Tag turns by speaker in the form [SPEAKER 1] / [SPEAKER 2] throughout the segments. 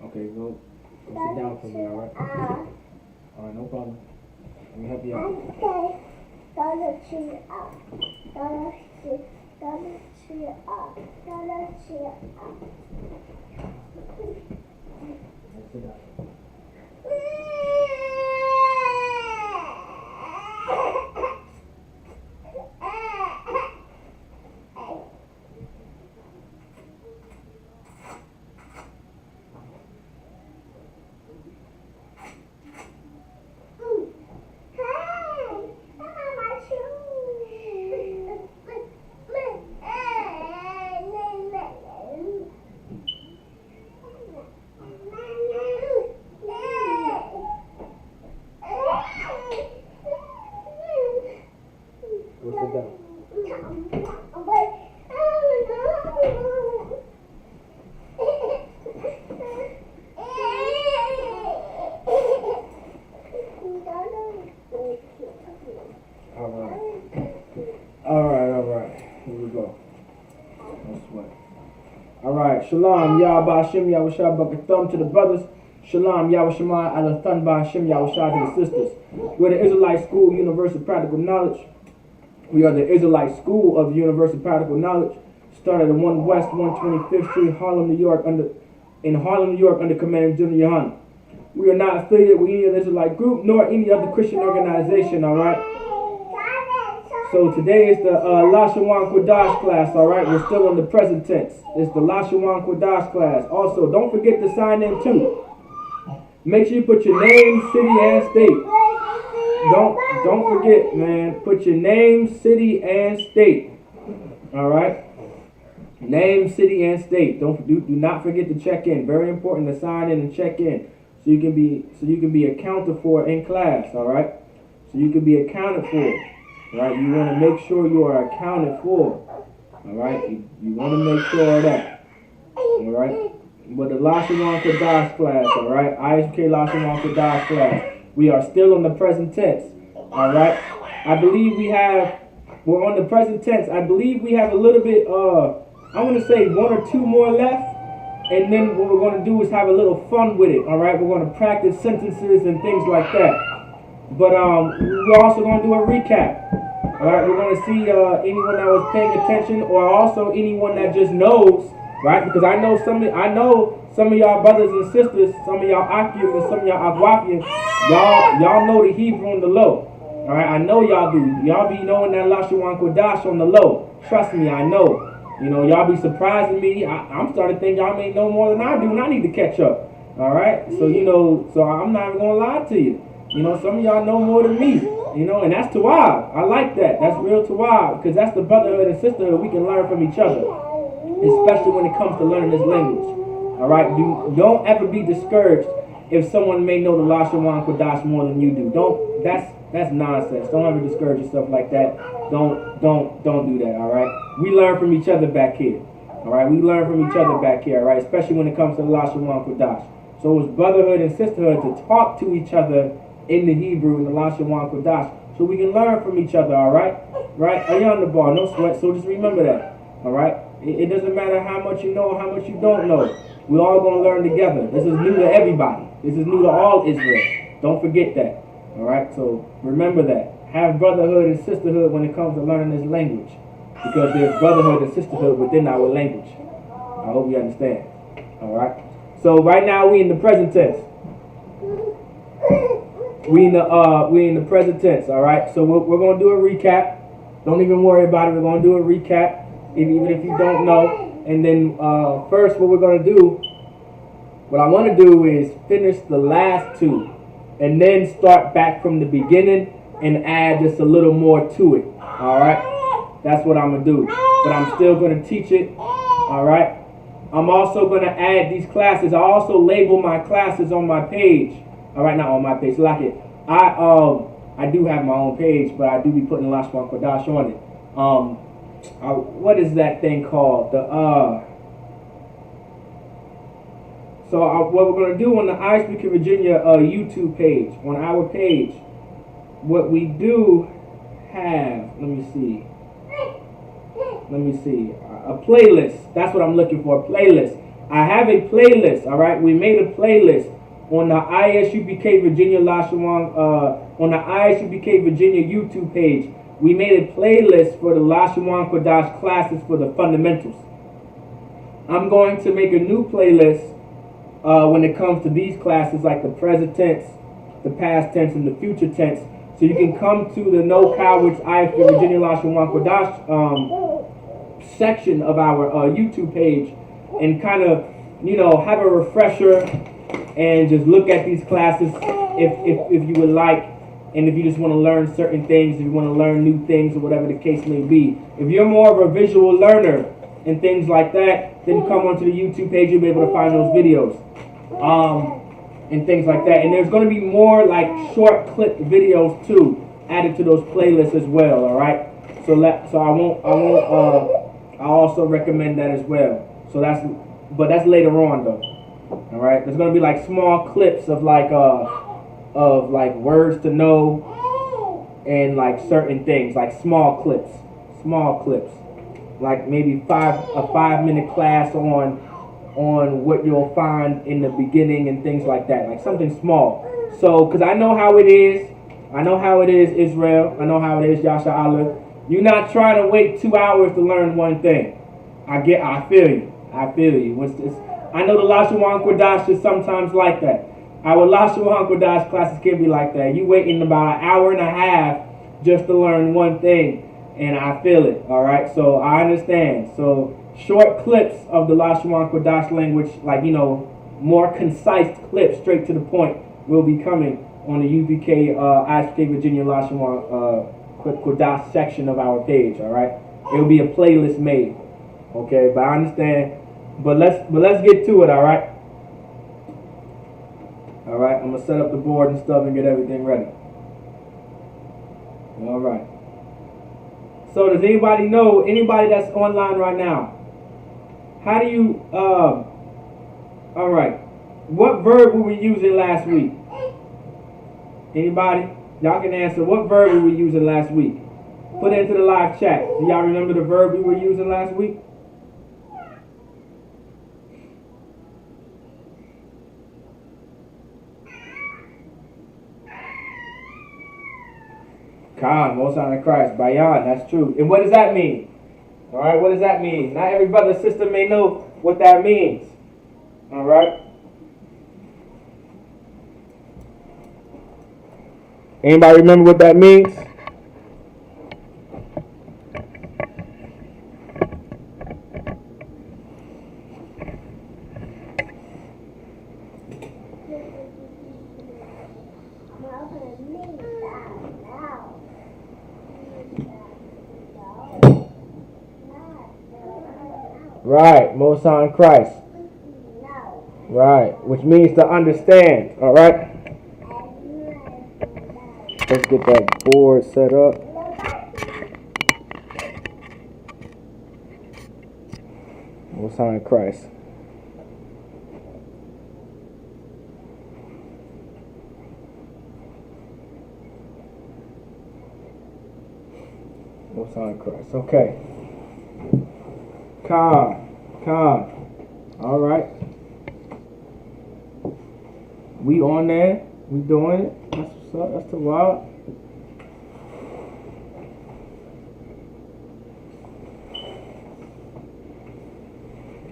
[SPEAKER 1] Okay, go sit down for me, alright? Alright, no problem. Let me help you out. Sit down. Go sit down. Alright. Here we go. No sweat. Alright, Shalom, Yah Ba'Hashem, Yahushua B'Katham to the brothers. Shalom, Yahushua Alathan Ba'Hashem, Yahushua to the sisters. We're the Israelite School, Universal Practical Knowledge. We are the Israelite School of Universal Practical Knowledge. Started at 1 West 125th Street, Harlem, New York, under Commander General Yohan. We are not affiliated with any other Israelite group nor any other Christian organization, alright? So today is the Lashawan Qadash class, alright? We're still in the present tense. It's the Lashawan Qadash class. Also, don't forget to sign in too. Make sure you put your name, city, and state. Don't forget, man. Put your name, city, and state. Alright? Name, city, and state. Do not forget to check in. Very important to sign in and check in. So you can be accounted for in class, alright? So you can be accounted for. Right? You want to make sure you are accounted for. Alright? You want to make sure of that. Alright? But the Lashawan Qadash class, alright? Isupk Lashawan Qadash class. We are still on the present tense. Alright? I believe we're on the present tense. I believe we have a little bit, I want to say 1 or 2 more left. And then what we're going to do is have a little fun with it. Alright? We're going to practice sentences and things like that. But we're also going to do a recap. Alright, we're going to see anyone that was paying attention, or also anyone that just knows, right? Because I know some of y'all brothers and sisters, some of y'all Akim and some of y'all Agwafian, y'all know the Hebrew on the low. Alright, I know y'all do. Y'all be knowing that Lashawan Qadash on the low. Trust me, I know. You know, y'all be surprising me. I'm starting to think y'all may know more than I do, and I need to catch up. All right? So, you know, so I'm not even going to lie to you. You know, some of y'all know more than me. You know, and that's Tawab. I like that. That's real Tawab, because that's the brotherhood and sisterhood we can learn from each other, especially when it comes to learning this language. All right? Don't ever be discouraged if someone may know the Lashawan Qadash more than you do. That's nonsense. Don't ever discourage yourself like that. Don't do that, all right? We learn from each other back here. All right? We learn from each other back here, all right? Especially when it comes to the Lashawan Qadash. So it's brotherhood and sisterhood to talk to each other in the Hebrew and the Lashawan Qadash, so we can learn from each other, all right? Right? Are you on the ball? No sweat. So just remember that, all right? It doesn't matter how much you know or how much you don't know. We're all going to learn together. This is new to everybody. This is new to all Israel. Don't forget that. All right? So remember that. Have brotherhood and sisterhood when it comes to learning this language, because there's brotherhood and sisterhood within our language. I hope you understand. All right? So right now we in the present tense. We in the present tense. All right? So we're going to do a recap. Don't even worry about it. We're going to do a recap, even if you don't know. And then first, what we're going to do, what I want to do is finish the last two, and then start back from the beginning and add just a little more to it. All right? That's what I'm going to do. But I'm still going to teach it. All right? I'm also going to add these classes. I also label my classes on my page. All right, not on my page. Like it. I do have my own page, but I do be putting Lashawan Qadash on it. What is that thing called? What we're going to do on the Isupk, Virginia YouTube page, on our page, what we do have, let me see, a playlist. That's what I'm looking for, a playlist. I have a playlist, all right? We made a playlist on the Isupk Virginia Lashawan, on the Isupk Virginia YouTube page. We made a playlist for the Lashawan Qadash classes for the fundamentals. I'm going to make a new playlist when it comes to these classes, like the present tense, the past tense, and the future tense. So you can come to the No Cowards Isupk Virginia Lashawan Qadash section of our YouTube page and kind of, you know, have a refresher and just look at these classes if you would like. And if you just want to learn certain things, if you want to learn new things or whatever the case may be. If you're more of a visual learner and things like that, then come onto the YouTube page. You'll be able to find those videos and things like that. And there's going to be more like short clip videos too added to those playlists as well. All right. I also recommend that as well. So that's later on though. All right. There's going to be like small clips of like words to know and like certain things, like small clips, like maybe a 5-minute class on what you'll find in the beginning and things like that, like something small. So, because I know how it is, Israel, I know how it is, Yasha Allah. You're not trying to wait 2 hours to learn one thing. I feel you. I know the Lashawan Qadash is sometimes like that. Our Lashawan Qadash classes can be like that. You waiting about an hour and a half just to learn one thing, and I feel it, all right? So I understand. So short clips of the Lashawan Qadash language, like, you know, more concise clips, straight to the point, will be coming on the Isupk Virginia Lashawan Qadash section of our page, all right? It will be a playlist made, okay? But I understand. But let's get to it, all right? All right, I'm going to set up the board and stuff and get everything ready. All right. So does anybody know, anybody that's online right now, how do you, all right, what verb were we using last week? Anybody? Y'all can answer. What verb were we using last week? Put it into the live chat. Do y'all remember the verb we were using last week? Khan, Most High Christ, Bayan, that's true. And what does that mean? All right, what does that mean? Not every brother and sister may know what that means. All right. Anybody remember what that means? Right, Most High in Christ. Right, which means to understand. All right. Let's get that board set up. Most High in Christ. Most High in Christ. Okay. Calm. All right. We on there. We doing it. That's what's up. That's the wild.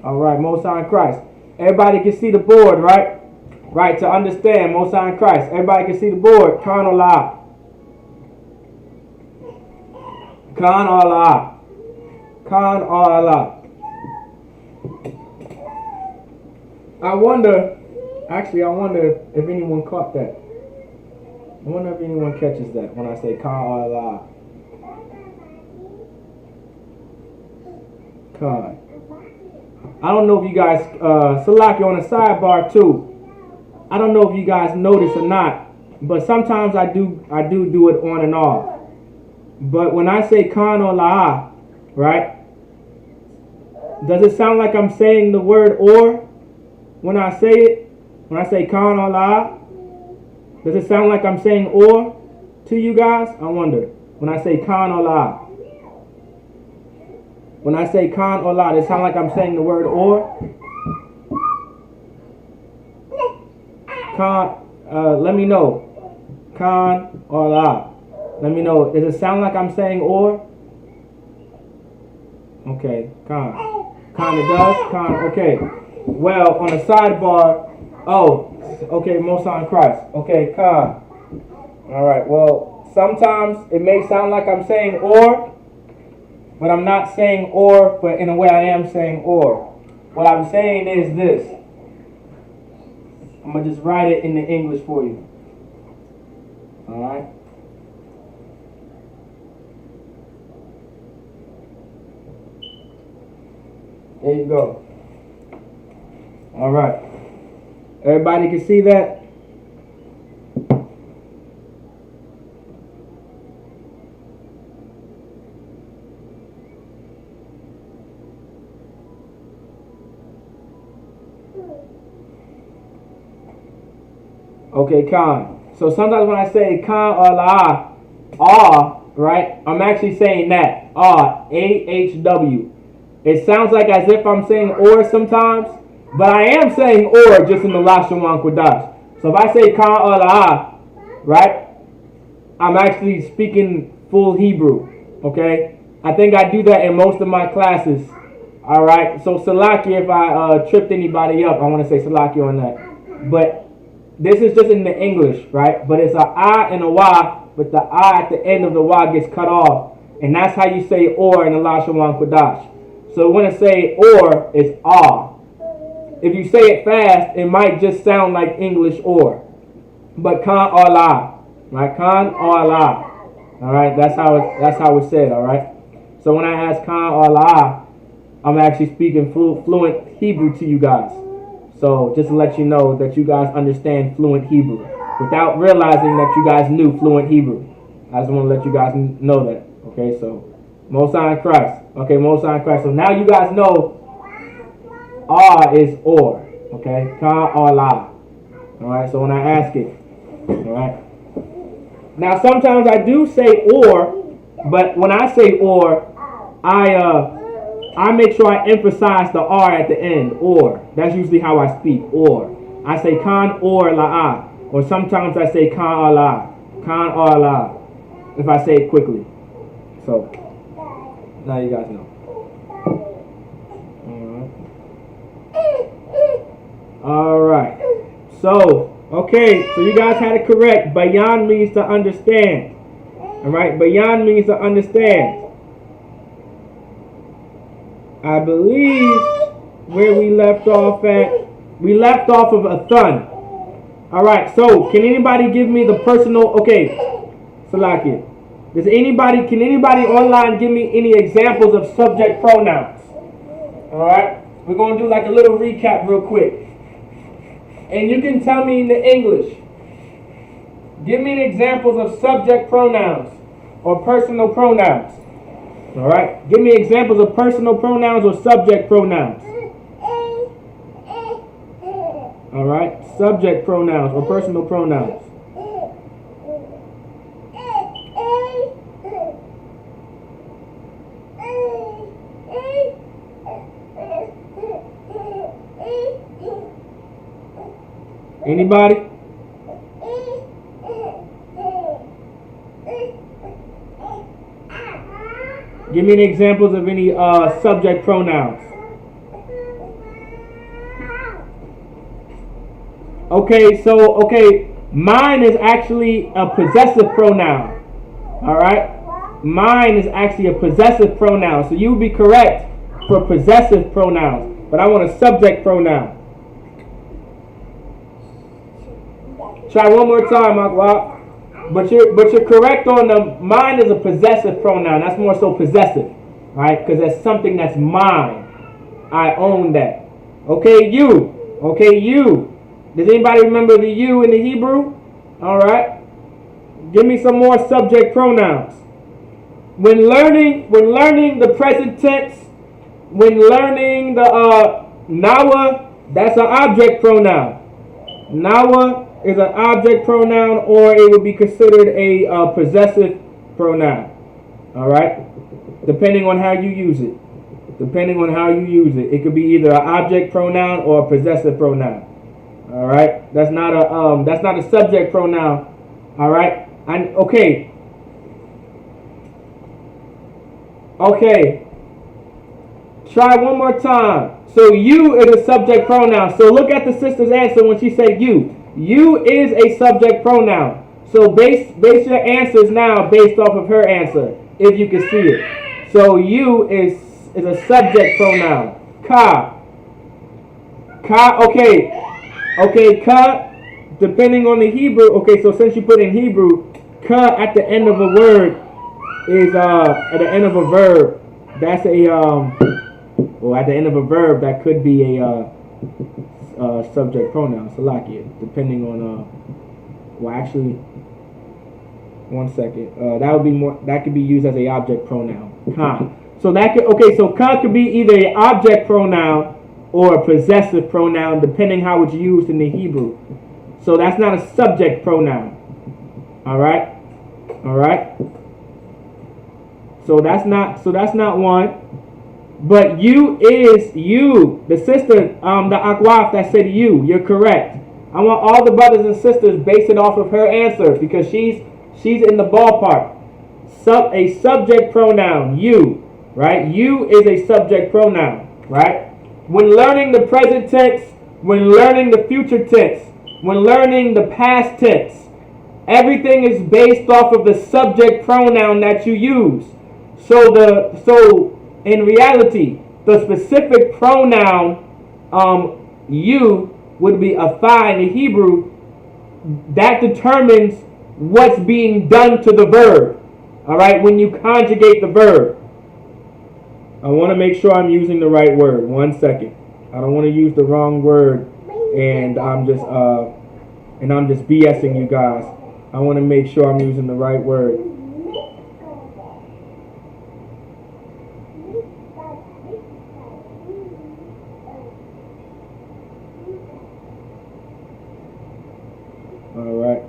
[SPEAKER 1] All right. Most High in Christ. Everybody can see the board, right? Right. To understand Most High in Christ. Everybody can see the board. Khan Allah. Khan Allah. Khan Allah. I wonder if anyone caught that. I wonder if anyone catches that when I say Khan Allah. Khan. I don't know if you guys, Salaki on the sidebar too. I don't know if you guys notice or not, but sometimes I do it on and off. But when I say Khan Allah, right? Does it sound like I'm saying the word or when I say it? When I say Khan Allah, does it sound like I'm saying or to you guys? I wonder. When I say Khan Allah. When I say Khan Allah, does it sound like I'm saying the word or? Khan, let me know. Khan Allah. Let me know. Does it sound like I'm saying or? Okay, Khan. Khan it does? Khan, okay. Well, on the sidebar, oh, okay, Most High in Christ. Okay, Khan. Alright, well, sometimes it may sound like I'm saying or, but I'm not saying or, but in a way I am saying or. What I'm saying is this. I'm going to just write it in the English for you. Alright? There you go. All right. Everybody can see that? Okay, Khan. So sometimes when I say Khan or La, right, I'm actually saying that. A-H-W. It sounds like as if I'm saying or sometimes, but I am saying or just in the Lashawan Qadash. So if I say Khan Allah, right, I'm actually speaking full Hebrew, okay? I think I do that in most of my classes, all right? So Salaki, if I tripped anybody up, I want to say Salaki on that. But this is just in the English, right? But it's a I and a Y, but the I at the end of the Y gets cut off. And that's how you say or in the Lashawan Qadash. So when I say or, it's ah. If you say it fast, it might just sound like English or. But Khan Allah, right? Khan Allah. All right, that's how it's said. All right. So when I ask Khan Allah, I'm actually speaking fluent Hebrew to you guys. So just to let you know that you guys understand fluent Hebrew without realizing that you guys knew fluent Hebrew. I just want to let you guys know that. Okay, so Most High in Christ. Okay, Most High in Christ. So now you guys know R is or. Okay, Khan Allah. Alright, so when I ask it. Alright. Now sometimes I do say or, but when I say or, I make sure I emphasize the R at the end, or. That's usually how I speak, or. I say Khan or La'ah. Or sometimes I say Khan Allah. Khan Allah. If I say it quickly. So, now you guys know. Alright. So, okay. So you guys had it correct. Bayan means to understand. Alright. Bayan means to understand. I believe where we left off at. We left off of a thun. Alright. So, can anybody give me the personal. Okay. Salaki. Can anybody online give me any examples of subject pronouns? Alright? We're going to do like a little recap real quick. And you can tell me in the English. Give me examples of subject pronouns or personal pronouns. Alright? Give me examples of personal pronouns or subject pronouns. Alright? Subject pronouns or personal pronouns. Anybody? Give me examples of any subject pronouns. Okay, mine is actually a possessive pronoun. Alright? Mine is actually a possessive pronoun. So you would be correct for possessive pronouns. But I want a subject pronoun. Try one more time, Akwa. But you're correct on the mine is a possessive pronoun. That's more so possessive. Alright? Because that's something that's mine. I own that. Okay, you. Okay, you. Does anybody remember the you in the Hebrew? Alright. Give me some more subject pronouns. When learning the present tense, when learning the nawa, that's an object pronoun. Nawa is an object pronoun, or it would be considered a possessive pronoun. Alright? Depending on how you use it. Depending on how you use it. It could be either an object pronoun or a possessive pronoun. Alright? That's not a subject pronoun. Alright? Okay. Okay. Try one more time. So you is a subject pronoun. So look at the sister's answer when she said you. You is a subject pronoun. So base your answers now based off of her answer, if you can see it. So you is a subject pronoun. Ka. Okay, ka, depending on the Hebrew. Okay, so since you put in Hebrew, ka at the end of a word is at the end of a verb. That's at the end of a verb that could be a subject pronoun, salakia, depending on actually, one second. That could be used as a object pronoun. Ka. So ka could be either an object pronoun or a possessive pronoun, depending how it's used in the Hebrew. So that's not a subject pronoun. Alright? So that's not one. But you is you. The sister, the akwaf that said you. You're correct. I want all the brothers and sisters base it off of her answer because she's in the ballpark. A subject pronoun, you. Right? You is a subject pronoun. Right? When learning the present tense, when learning the future tense, when learning the past tense, everything is based off of the subject pronoun that you use. So in reality, the specific pronoun you would be a thigh in the Hebrew. That determines what's being done to the verb. Alright, when you conjugate the verb. I want to make sure I'm using the right word. One second. I don't want to use the wrong word and I'm just BSing you guys. I want to make sure I'm using the right word. Alright.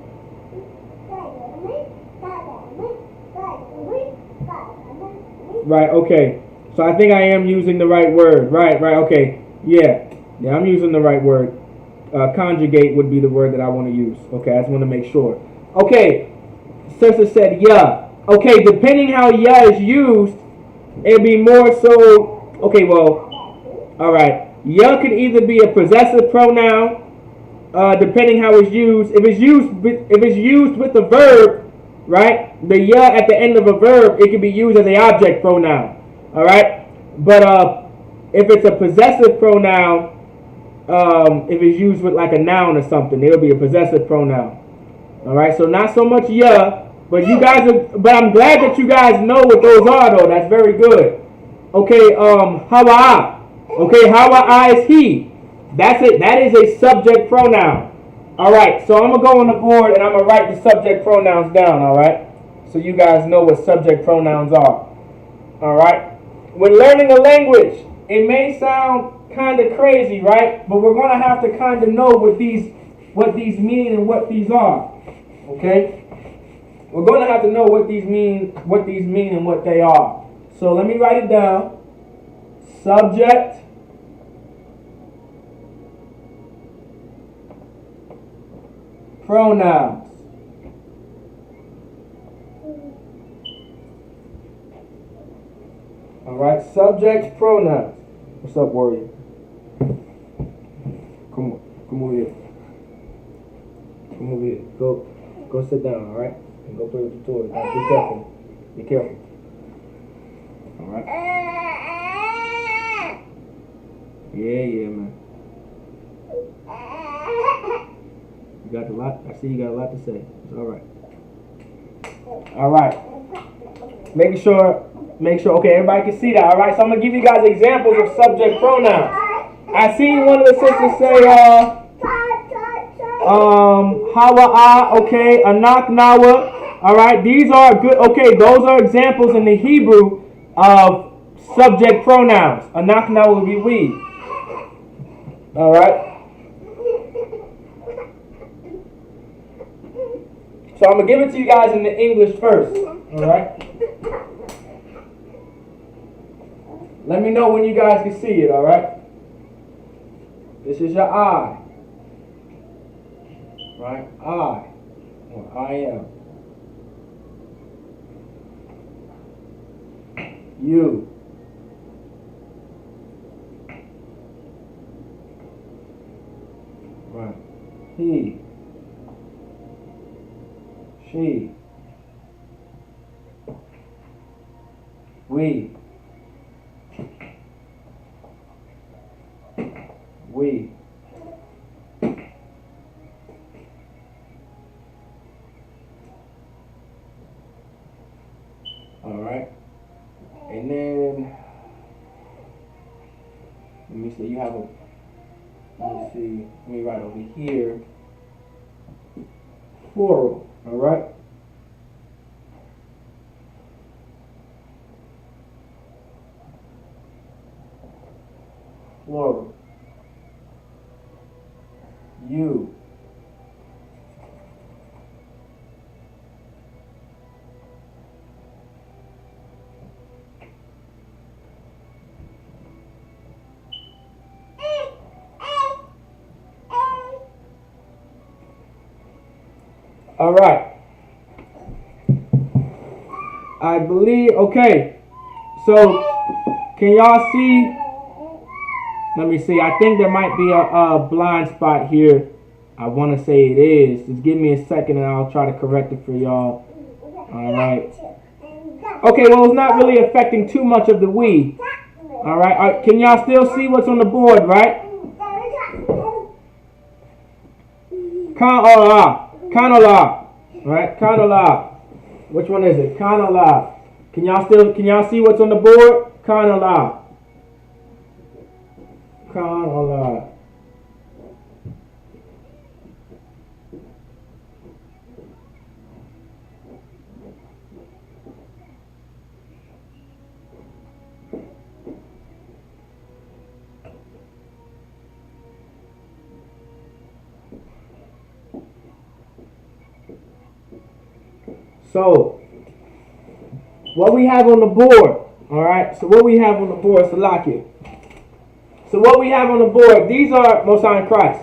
[SPEAKER 1] Right, okay. So I think I am using the right word. Right, okay. Yeah, I'm using the right word. Conjugate would be the word that I want to use. Okay, I just want to make sure. Okay, sister said yeah. Okay, depending how yeah is used, it'd be more so. Okay, well, all right. Yeah could either be a possessive pronoun, depending how it's used. If it's used with the verb, right? The yeah at the end of a verb, it can be used as an object pronoun. All right, but if it's a possessive pronoun, if it's used with like a noun or something, it'll be a possessive pronoun. All right, so not so much yeah, but but I'm glad that you guys know what those are though. That's very good. Okay, hawa. Okay, Hawa is he. That's it. That is a subject pronoun. All right, so I'm going to go on the board and I'm going to write the subject pronouns down, all right? So you guys know what subject pronouns are. All right? When learning a language, it may sound kind of crazy, right? But we're going to have to kind of know what these mean and what these are. Okay? We're going to have to know what these mean and what they are. So let me write it down. Subject pronouns. All right, subject pronouns. What's up, warrior? Come over here. Come over here. Go sit down. All right, and go play with your toys. Right, be careful. Be careful. All right. Yeah, man. You got a lot. I see you got a lot to say. It's all right. All right. Make sure. Okay, everybody can see that. All right. So I'm gonna give you guys examples of subject pronouns. I see one of the sisters say, hawa, okay, anak nawa. All right. These are good. Okay, those are examples in the Hebrew of subject pronouns. Anak nawa would be we. All right. So I'm going to give it to you guys in the English first, all right? Let me know when you guys can see it, all right? This is your I, right? I, or I am. You. Right. He. She. We. We. All right. And then, let me see, you have a, let me see, let me write over here, plural. All right. Plural. You. All right. I believe, okay. So, can y'all see? Let me see. I think there might be a blind spot here. I want to say it is. Just give me a second and I'll try to correct it for y'all. All right. Okay, well, it's not really affecting too much of the we. All right. Can y'all still see what's on the board, right? Kanala. Right? Kanala. Which one is it? Kanala. Can y'all see what's on the board? Kanala. Kanala. So, what we have on the board, all right? So what we have on the board, Salaki. So what we have on the board, these are Most High in Christ.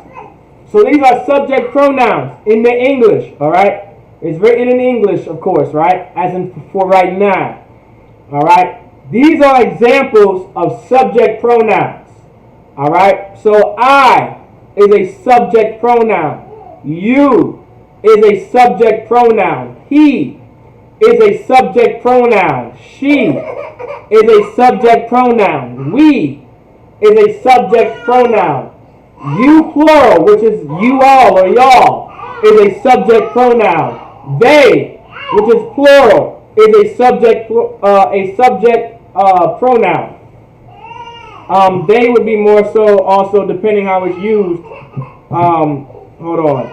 [SPEAKER 1] So these are subject pronouns in the English, all right? It's written in English, of course, right? As in for right now, all right? These are examples of subject pronouns, all right? So I is a subject pronoun. You is a subject pronoun. He is a subject pronoun. She is a subject pronoun. We is a subject pronoun. You plural, which is you all or y'all, is a subject pronoun. They, which is plural, is a subject pronoun. They would be more so also depending how it's used. Hold on.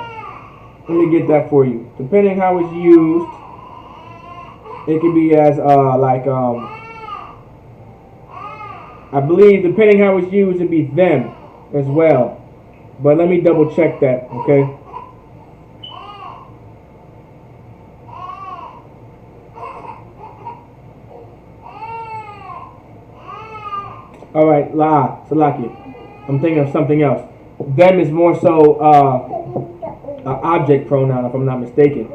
[SPEAKER 1] Let me get that for you. Depending how it's used, it could be as I believe depending how it's used, it'd be them as well. But let me double check that, okay? All right, Salaki. I'm thinking of something else. Them is more so an object pronoun, if I'm not mistaken.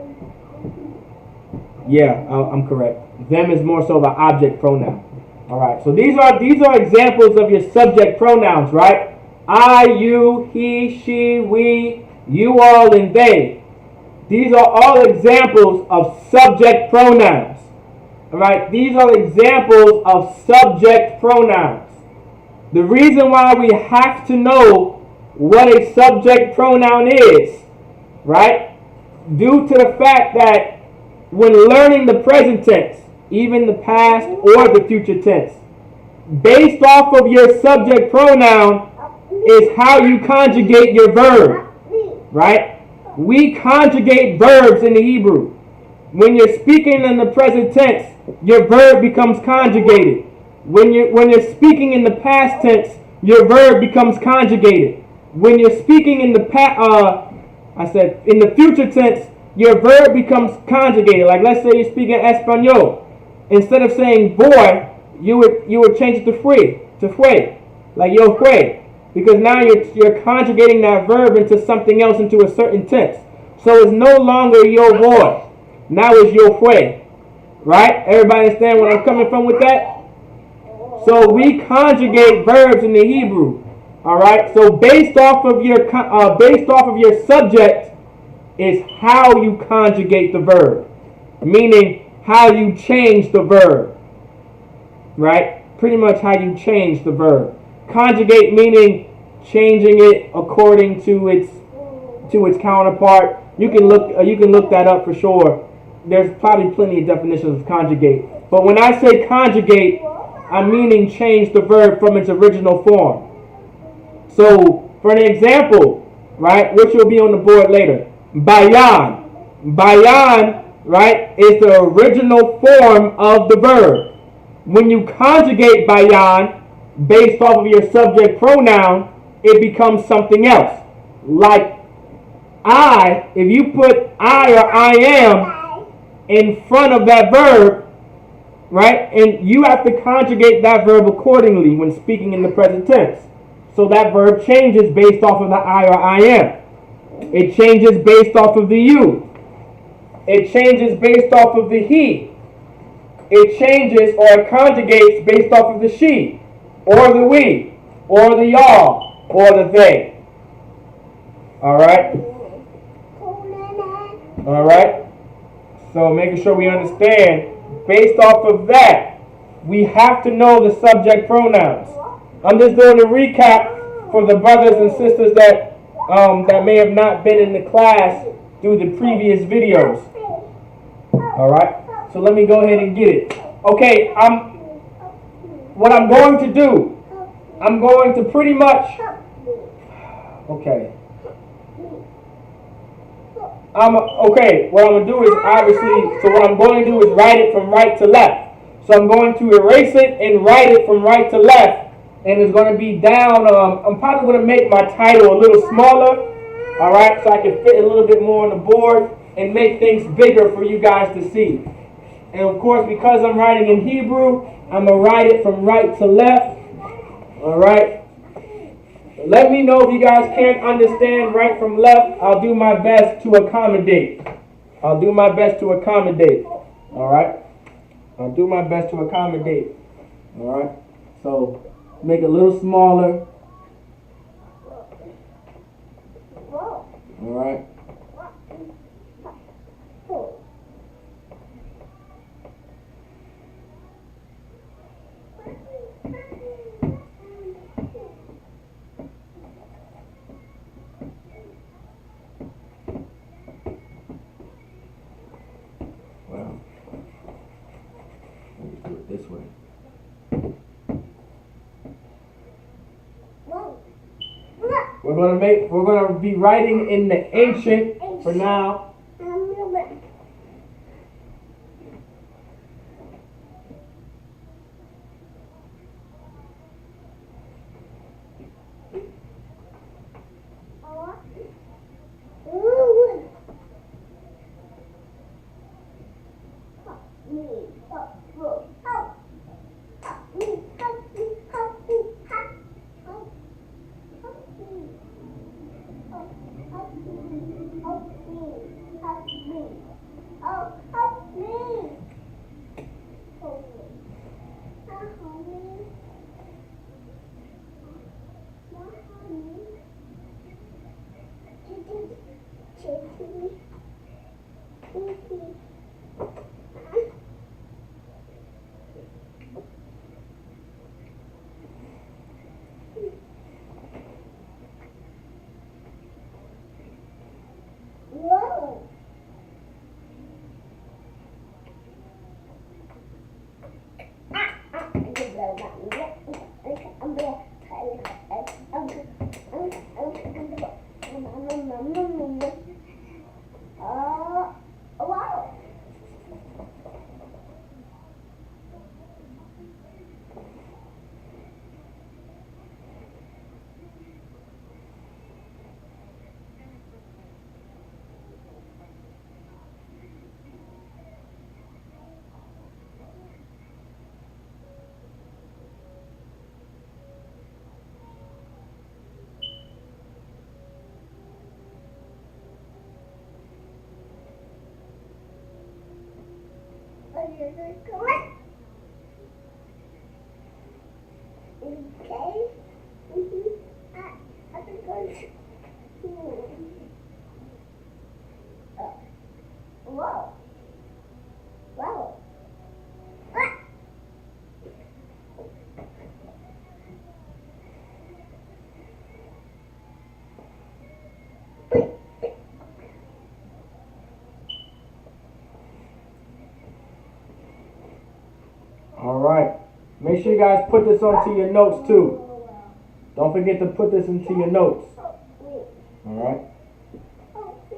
[SPEAKER 1] Yeah, I'm correct. Them is more so the object pronoun. All right. So these are examples of your subject pronouns, right? I, you, he, she, we, you all, and they. These are all examples of subject pronouns. All right. These are examples of subject pronouns. The reason why we have to know what a subject pronoun is, right? Due to the fact that when learning the present tense, even the past or the future tense, based off of your subject pronoun is how you conjugate your verb, right? We conjugate verbs in the Hebrew. When you're speaking in the present tense, your verb becomes conjugated. When you're speaking in the past tense, your verb becomes conjugated. When you're speaking in the in the future tense, your verb becomes conjugated. Like let's say you're speaking Espanol. Instead of saying boy, you would change it to fue, like yo fue, because now you're conjugating that verb into something else, into a certain tense. So it's no longer yo boy, now it's yo fue, right? Everybody understand where I'm coming from with that? So we conjugate verbs in the Hebrew, all right. So based off of your subject is how you conjugate the verb, meaning how you change the verb, right? Pretty much how you change the verb. Conjugate meaning changing it according to its counterpart. You can look that up for sure. There's probably plenty of definitions of conjugate. But when I say conjugate, I'm meaning change the verb from its original form. So for an example, right, which will be on the board later, bayan. Bayan, right, is the original form of the verb. When you conjugate bayan based off of your subject pronoun, it becomes something else. Like I, if you put I or I am in front of that verb, right, and you have to conjugate that verb accordingly when speaking in the present tense. So that verb changes based off of the I or I am. It changes based off of the you. It changes based off of the he. It changes or it conjugates based off of the she, or the we, or the y'all, or the they. Alright? Alright? So making sure we understand, based off of that, we have to know the subject pronouns. I'm just doing a recap for the brothers and sisters that may have not been in the class through the previous videos. Alright? So let me go ahead and get it. Okay, what I'm going to do, I'm going to pretty much, okay. What I'm going to do is what I'm going to do is write it from right to left. So I'm going to erase it and write it from right to left. And it's going to be down, I'm probably going to make my title a little smaller. Alright, so I can fit a little bit more on the board and make things bigger for you guys to see. And of course, because I'm writing in Hebrew, I'm going to write it from right to left. Alright. Let me know if you guys can't understand right from left. I'll do my best to accommodate. Alright. I'll do my best to accommodate. Alright. So, make it a little smaller. Alright. Well, let me do it this way. We're gonna be writing in the ancient for now. Alright. Make sure you guys put this onto your notes too. Don't forget to put this into your notes. Alright. Alright.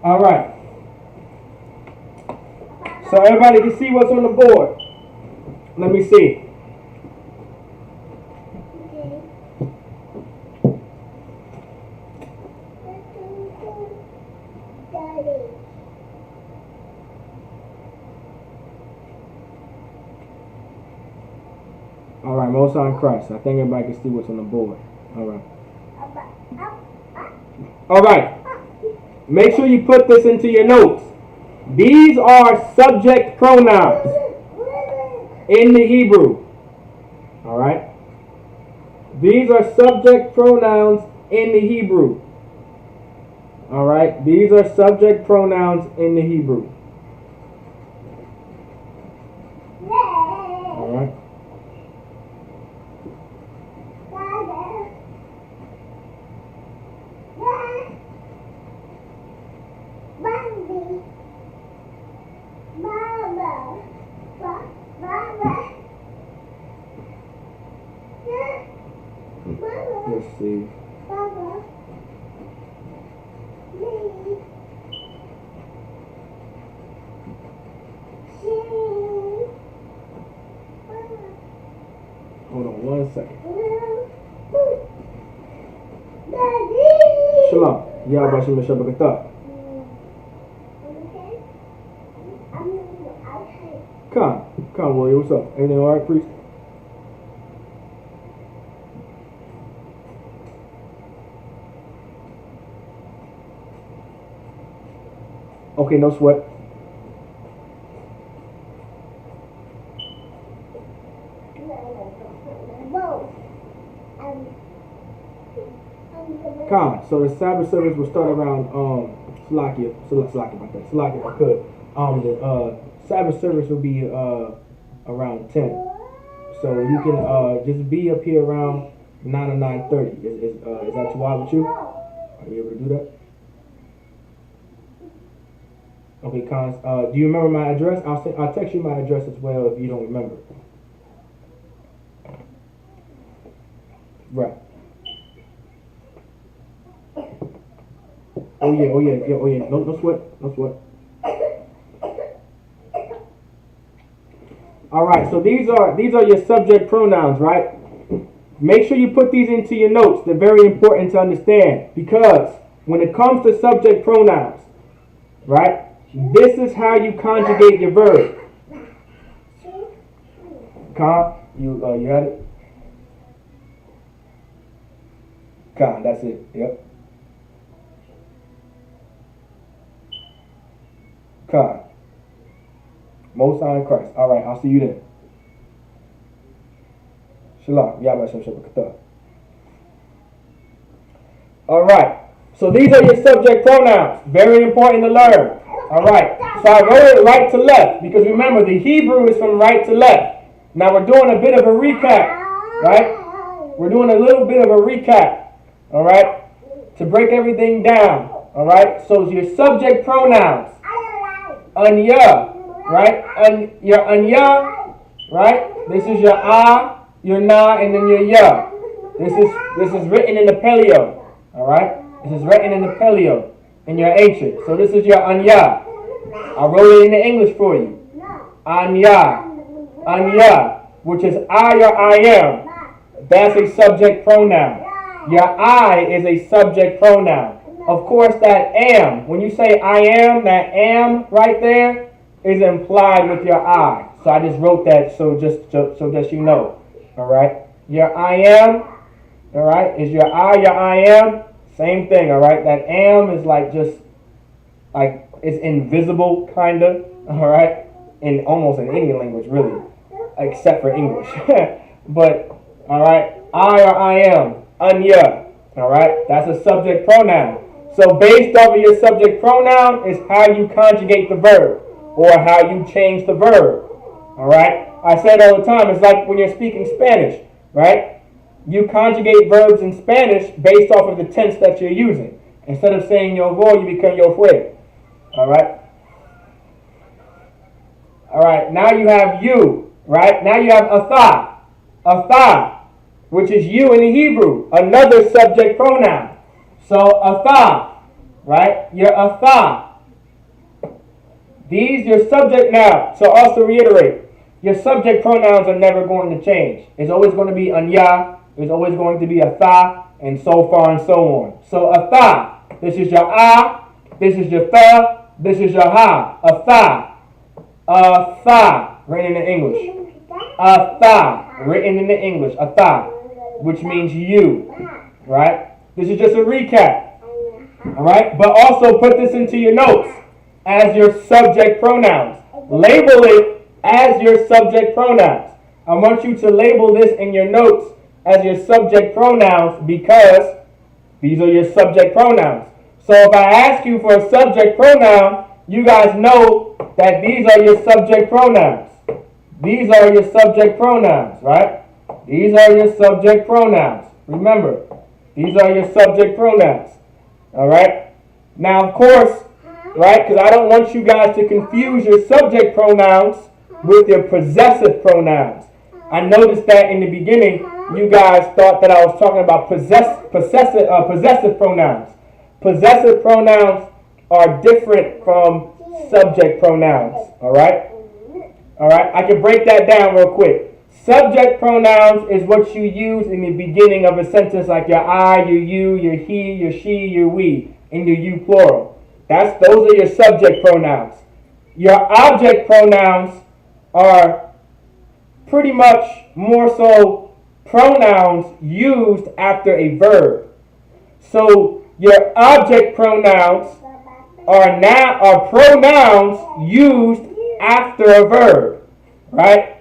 [SPEAKER 1] All right. So everybody can see what's on the board. Let me see. All right, most on Christ. I think everybody can see what's on the board. All right. All right. Make sure you put this into your notes. These are subject pronouns in the Hebrew. All right. These are subject pronouns in the Hebrew. All right. These are subject pronouns in the Hebrew. All right. Let's see. Hold on 1 second. Shalom. Yahweh Shem Shabbat. Come, William. What's up? Everything all right, priest? Okay, no sweat. So the Sabbath service will start around Salakia if I could. The Sabbath service will be around 10. So you can just be up here around 9 or 9:30. Is that too wild with you? Are you able to do that? Okay, Cons. Do you remember my address? I'll text you my address as well if you don't remember. Right. Oh yeah. No sweat. All right. So these are your subject pronouns, right? Make sure you put these into your notes. They're very important to understand because when it comes to subject pronouns, right? This is how you conjugate your verb. You got it? That's it. Yep. Most High in Christ. All right, I'll see you then. Shalom. Yahweh Shem Shabbat. All right. So these are your subject pronouns. Very important to learn. All right. So I wrote it right to left because remember the Hebrew is from right to left. Now we're doing a bit of a recap, right? We're doing a little bit of a recap. All right. To break everything down. All right. So your subject pronouns. Anya, right? Your anya, right? This is your your na, and then your ya. This is written in the paleo. All right. This is written in the paleo in your ancient. So this is your anya. I wrote it in the English for you. Anya, which is I or I am. That's a subject pronoun. Your I is a subject pronoun. Of course, that am, when you say I am, that am right there is implied with your I. So I just wrote that so that you know. All right? Your I am, all right, is your I am. Same thing, all right? That am is like just, like, it's invisible, kind of, all right? In almost in any language, really, except for English. But, all right, I or I am, anya, all right? That's a subject pronoun. So based off of your subject pronoun is how you conjugate the verb or how you change the verb. All right? I say it all the time. It's like when you're speaking Spanish, right? You conjugate verbs in Spanish based off of the tense that you're using. Instead of saying yo voy, you become yo fue. All right? All right. Now you have you, right? Now you have atha, which is you in the Hebrew, another subject pronoun. So atha, right? Your atha. These, your subject now. So also reiterate, your subject pronouns are never going to change. It's always going to be anya. It's always going to be a tha, and so far and so on. So a tha. This is your a. This is your tha. This is your ha. A tha. A tha. Written in the English. A tha. Written in the English. A tha. Which means you. Right? This is just a recap. Alright? But also put this into your notes as your subject pronouns. Label it as your subject pronouns. I want you to label this in your notes as your subject pronouns because these are your subject pronouns. So if I ask you for a subject pronoun, you guys know that these are your subject pronouns. These are your subject pronouns, right? These are your subject pronouns. Remember, these are your subject pronouns. All right? Now, of course, right, because I don't want you guys to confuse your subject pronouns with your possessive pronouns. I noticed that in the beginning, you guys thought that I was talking about possessive pronouns. Possessive pronouns are different from subject pronouns. All right? All right? I can break that down real quick. Subject pronouns is what you use in the beginning of a sentence, like your I, your you, your he, your she, your we, and your you plural. Those are your subject pronouns. Your object pronouns are pretty much more so pronouns used after a verb. So your object pronouns are pronouns used after a verb, right?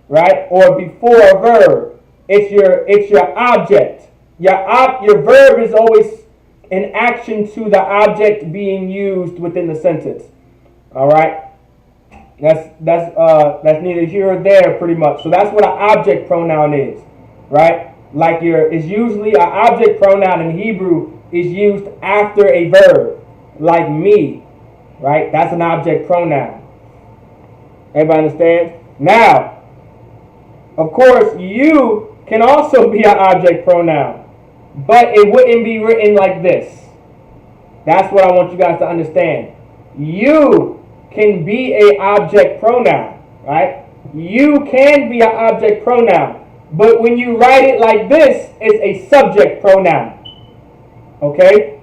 [SPEAKER 1] Right? Or before a verb. It's your object. Your verb is always an action to the object being used within the sentence. All right? That's neither here or there pretty much. So that's what an object pronoun is, right? Like it's usually an object pronoun in Hebrew is used after a verb, like me, right? That's an object pronoun. Everybody understand? Now, of course, you can also be an object pronoun, but it wouldn't be written like this. That's what I want you guys to understand. You can be an object pronoun, right? You can be an object pronoun, but when you write it like this, it's a subject pronoun. Okay?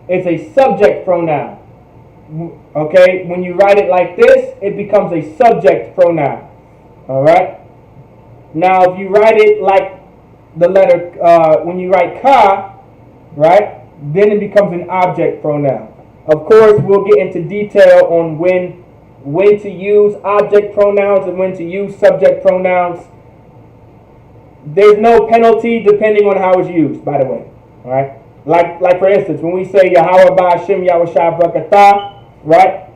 [SPEAKER 1] It's a subject pronoun. Okay? When you write it like this, it becomes a subject pronoun. All right. Now, if you write it like the letter, when you write ka, right, then it becomes an object pronoun. Of course, we'll get into detail on when to use object pronouns and when to use subject pronouns. There's no penalty depending on how it's used, by the way. All right. Like for instance, when we say Yahweh Ba'Hashem Yahushua Barakatah, right?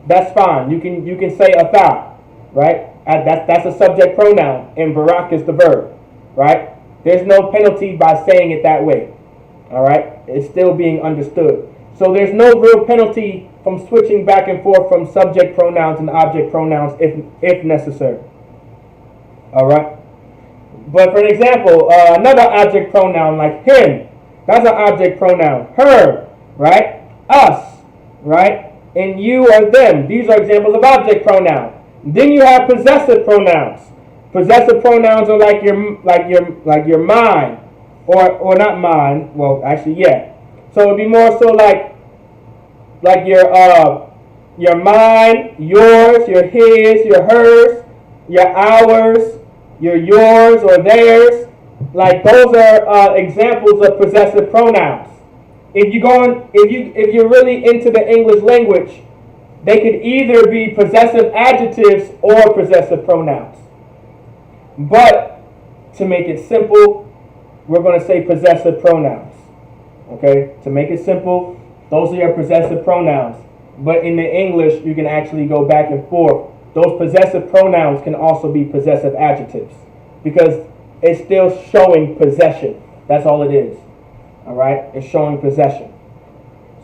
[SPEAKER 1] That's fine. You can say atah, right? That's a subject pronoun, and barak is the verb, right? There's no penalty by saying it that way, all right? It's still being understood. So there's no real penalty from switching back and forth from subject pronouns and object pronouns if necessary, all right? But for an example, another object pronoun like him, that's an object pronoun. Her, right? Us, right? And you or them. These are examples of object pronouns. Then you have possessive pronouns. Possessive pronouns are like your mine, or not mine. Well, actually, yeah. So it'd be more so like your mine, yours, your his, your hers, your ours, your yours or theirs. Like those are examples of possessive pronouns. If you're really into the English language, they could either be possessive adjectives or possessive pronouns. But to make it simple, we're going to say possessive pronouns. Okay? To make it simple, those are your possessive pronouns. But in the English, you can actually go back and forth. Those possessive pronouns can also be possessive adjectives because it's still showing possession. That's all it is. All right? It's showing possession.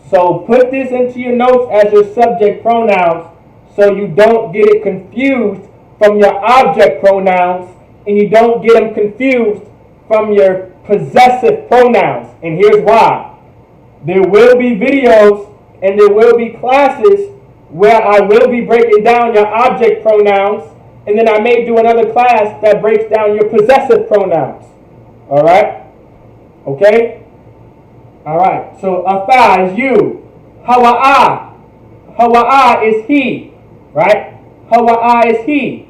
[SPEAKER 1] So put this into your notes as your subject pronouns so you don't get it confused from your object pronouns and you don't get them confused from your possessive pronouns. And here's why. There will be videos And there will be classes where I will be breaking down your object pronouns, and then I may do another class that breaks down your possessive pronouns. All right? Okay? All right. So atha is you. Hawa'a. Hawa'a is he. Right? Hawa'a is he.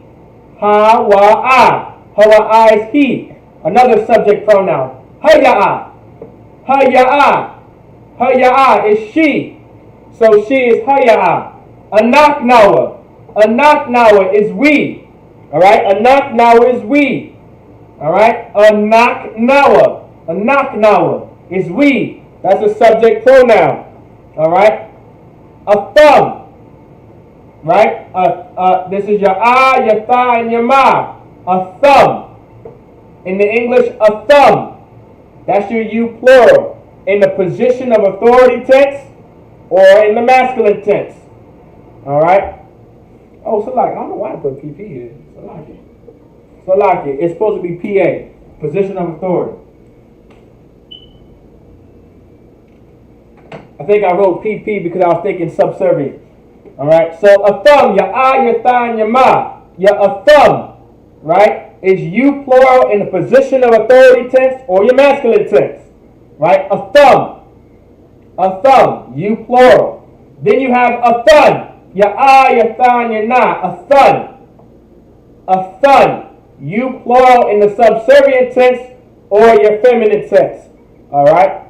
[SPEAKER 1] Hawa'a. Hawa'a is he. Another subject pronoun. Haya'a. Haya'a. Haya'a is she. So she is haya'a. Anaknawa. Anaknawa is we. Alright? Anaknawa is we. Alright? Anaknawa. Anaknawa is we. That's a subject pronoun. Alright? A thumb. Right? This is your your tha, and your ma. A thumb. In the English, a thumb. That's your you plural. In the position of authority tense or in the masculine tense. Alright? Oh, so like, I don't know why I put PP here. So like it. It's supposed to be PA. Position of authority. I think I wrote PP because I was thinking subservient. Alright? So a thumb, your your tha, and your ma. A thumb, right, is you plural in the position of authority tense or your masculine tense. Right? A thumb. A thumb, you plural. Then you have a thun. Your tha, and your na. A thun. A thun. You plural in the subservient tense or your feminine tense. Alright?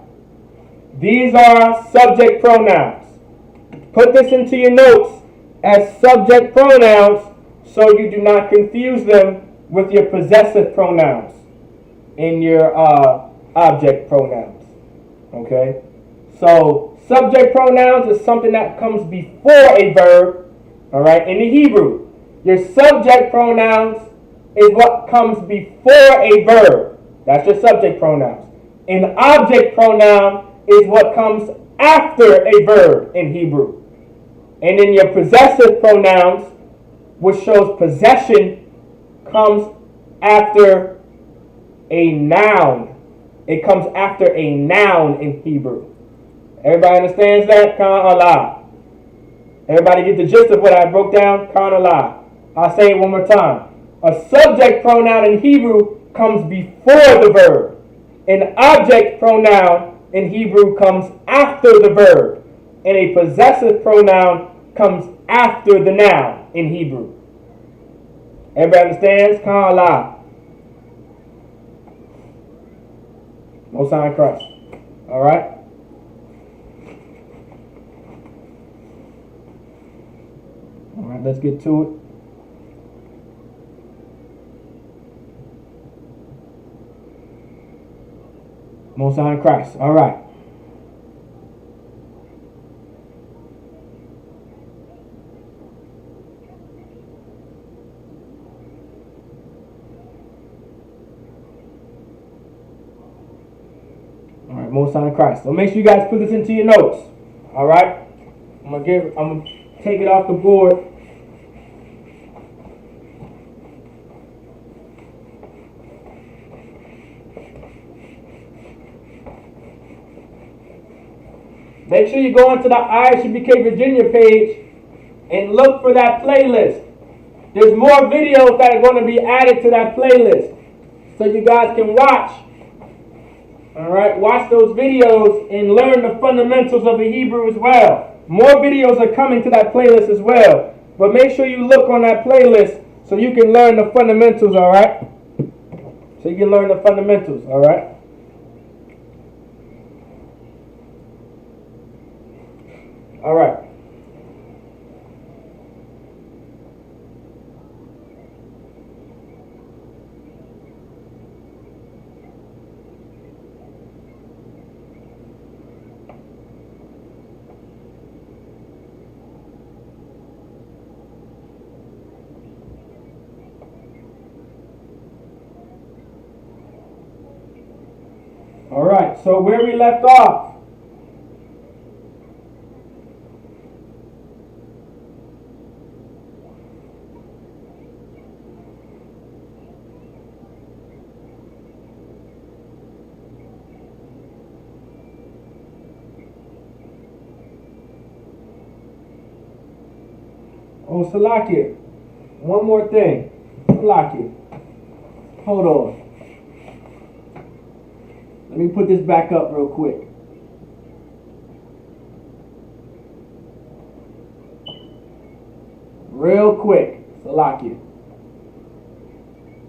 [SPEAKER 1] These are subject pronouns. Put this into your notes as subject pronouns so you do not confuse them with your possessive pronouns in your object pronouns. Okay? So, subject pronouns is something that comes before a verb, all right, in the Hebrew. Your subject pronouns is what comes before a verb. That's your subject pronouns. An object pronoun is what comes after a verb in Hebrew. And then your possessive pronouns, which shows possession, comes after a noun. It comes after a noun in Hebrew. Everybody understands that? Khan Allah. Everybody get the gist of what I broke down? Khan Allah. I'll say it one more time. A subject pronoun in Hebrew comes before the verb. An object pronoun in Hebrew comes after the verb. And a possessive pronoun comes after the noun in Hebrew. Everybody understands? Khan Allah. Most High in Christ. Alright? Alright, let's get to it. Most High in Christ. Alright. Most High in Christ. So make sure you guys put this into your notes. Alright? I'm gonna take it off the board. Make sure you go onto the Isupk Virginia page and look for that playlist. There's more videos that are going to be added to that playlist so you guys can watch. Alright, watch those videos and learn the fundamentals of the Hebrew as well. More videos are coming to that playlist as well. But make sure you look on that playlist so you can learn the fundamentals, alright? So you can learn the fundamentals, alright? Alright. Alright, so where we left off. Oh, Salakia. One more thing. Salakia. Hold on. Let me put this back up real quick. Real quick. Salakia.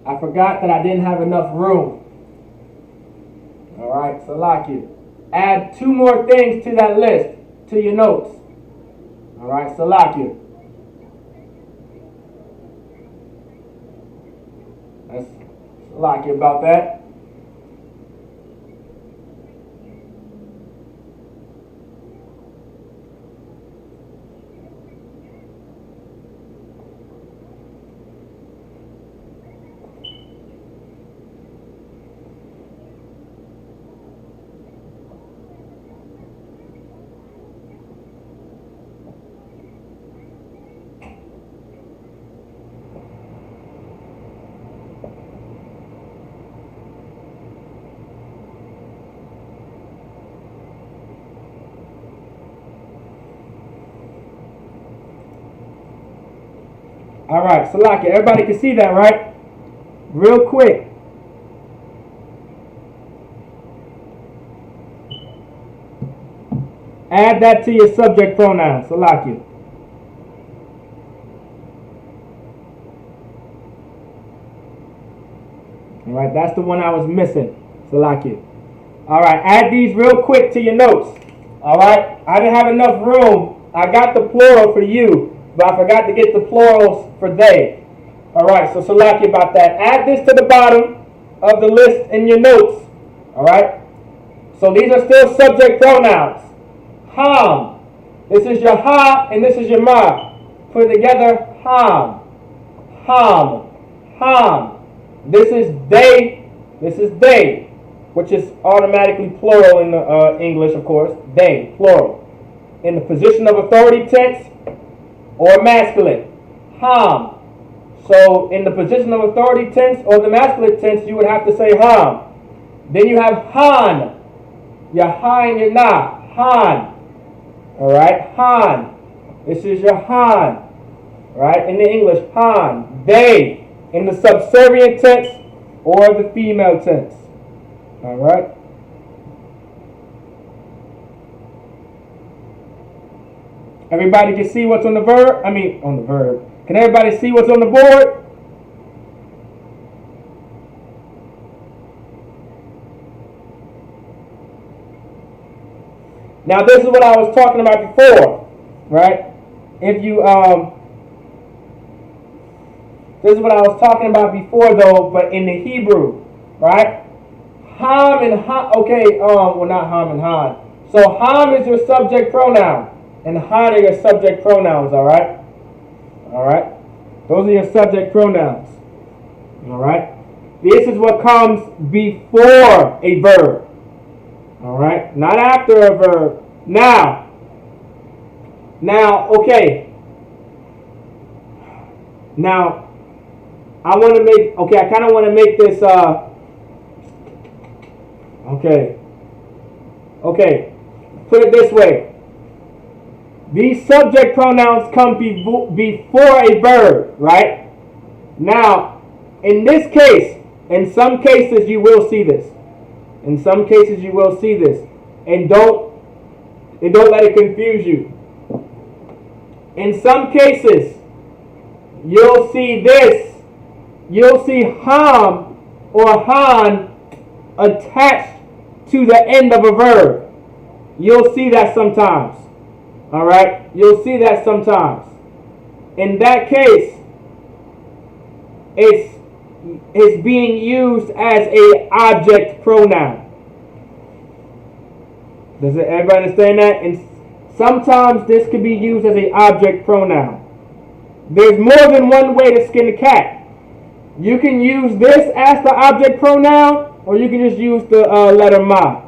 [SPEAKER 1] I forgot that I didn't have enough room. Alright, Salakia. Add 2 more things to that list, to your notes. Alright, Salakia. That's Salakia about that. All right, Salakia, everybody can see that, right? Real quick. Add that to your subject pronoun, Salakia. All right, that's the one I was missing, Salakia. All right, add these real quick to your notes. All right, I didn't have enough room. I got the plural for you, but I forgot to get the plurals for they. All right, so Salakia about that. Add this to the bottom of the list in your notes. All right, so these are still subject pronouns. Ham. This is your ha and this is your ma. Put it together. Ham. Ham. Ham. This is they. This is they, which is automatically plural in the English, of course. They, plural. In the position of authority tense or masculine. Ham. So in the position of authority tense or the masculine tense, you would have to say ham. Then you have han. Your ha and your na. Han. All right, han. This is your han. Right, in the English, han. They. In the subservient tense or the female tense. All right. Everybody can see what's on the verb? On the verb. Can everybody see what's on the board? Now this is what I was talking about before, right? If you this is what I was talking about before though, but in the Hebrew, right? Ham and han, okay, well not ham and han. So ham is your subject pronoun, and han are your subject pronouns, all right? All right? Those are your subject pronouns, all right? This is what comes before a verb, all right? Not after a verb. Now, okay. Now, I want to make, okay, I kind of want to make this, okay, put it this way. These subject pronouns come before a verb, right? Now, in this case, in some cases you will see this. In some cases you will see this. And don't let it confuse you. In some cases, you'll see this. You'll see ham or han attached to the end of a verb. You'll see that sometimes. All right? You'll see that sometimes. In that case, it's being used as a object pronoun. Does everybody understand that? And sometimes this could be used as an object pronoun. There's more than one way to skin a cat. You can use this as the object pronoun, or you can just use the letter ma.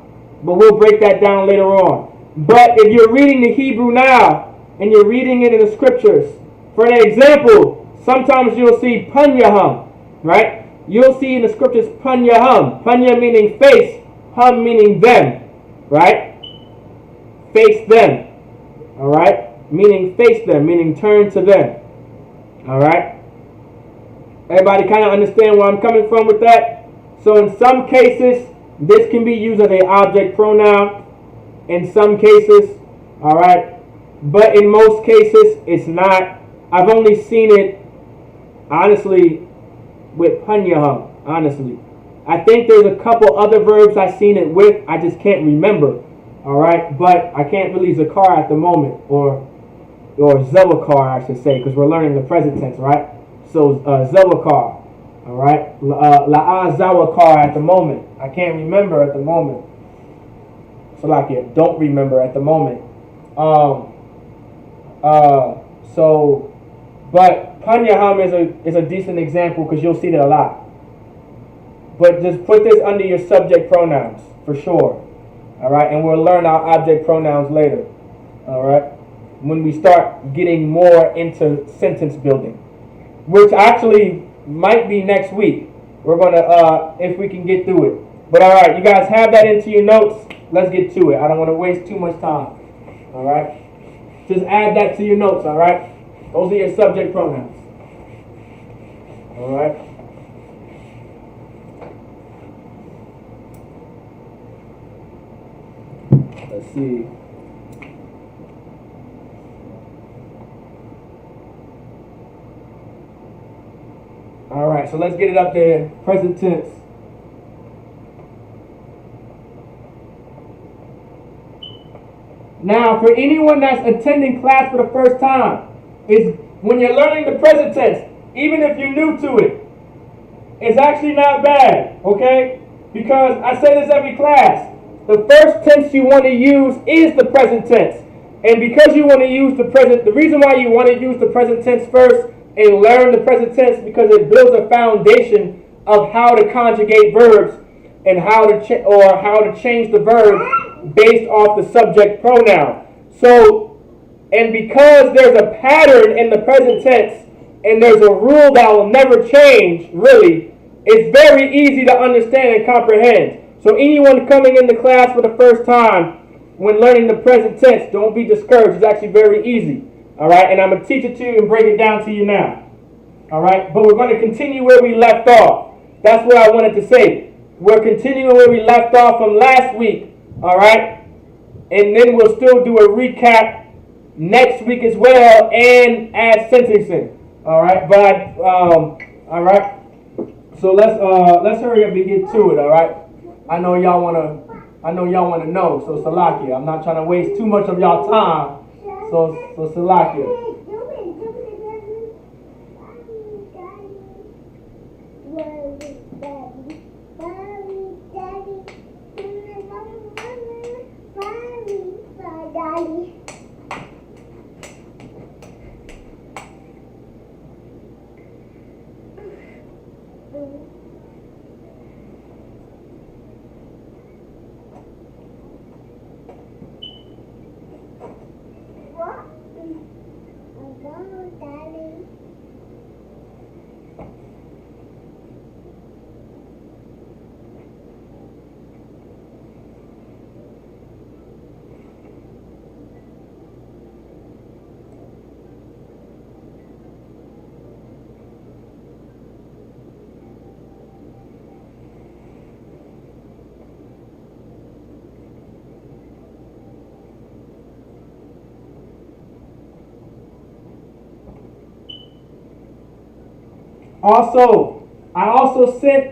[SPEAKER 1] But we'll break that down later on. But if you're reading the Hebrew now, and you're reading it in the scriptures, for an example, sometimes you'll see panyahum, right? You'll see in the scriptures panyahum. Panya meaning face, hum meaning them, right? Face them, all right? Meaning face them, meaning turn to them. All right. Everybody kind of understand where I'm coming from with that? So in some cases, this can be used as an object pronoun. In some cases, all right. But in most cases, it's not. I've only seen it, honestly, with panyaham, honestly. I think there's a couple other verbs I've seen it with. I just can't remember. All right. But I can't really zakar at the moment. Or zawakar, I should say, because we're learning the present tense, right? So zawakar. All right. La'a zawakar at the moment. I can't remember at the moment. Salakia, don't remember at the moment. But panyaham is a decent example because you'll see that a lot. But just put this under your subject pronouns for sure. All right, and we'll learn our object pronouns later. All right, when we start getting more into sentence building, which actually might be next week. We're gonna, if we can get through it. But all right, you guys have that into your notes. Let's get to it. I don't want to waste too much time. All right, just add that to your notes. All right, those are your subject pronouns. All right. Let's see. All right, so let's get it up there. Present tense. Now, for anyone that's attending class for the first time, is when you're learning the present tense, even if you're new to it, it's actually not bad, okay? Because I say this every class. The first tense you want to use is the present tense. And because you want to use the present, the reason why you want to use the present tense first and learn the present tense because it builds a foundation of how to conjugate verbs and how to change the verb based off the subject pronoun. So, and because there's a pattern in the present tense and there's a rule that will never change, really, it's very easy to understand and comprehend. So anyone coming into class for the first time when learning the present tense, don't be discouraged. It's actually very easy. All right, and I'm going to teach it to you and break it down to you now. All right, but we're going to continue where we left off. That's what I wanted to say. We're continuing where we left off from last week. All right, and then we'll still do a recap next week as well and add sentencing. All right, but all right. So let's hurry up and get to it. All right. I know y'all wanna know. So Salakia, I'm not trying to waste too much of y'all time. So Salakia. I also sent,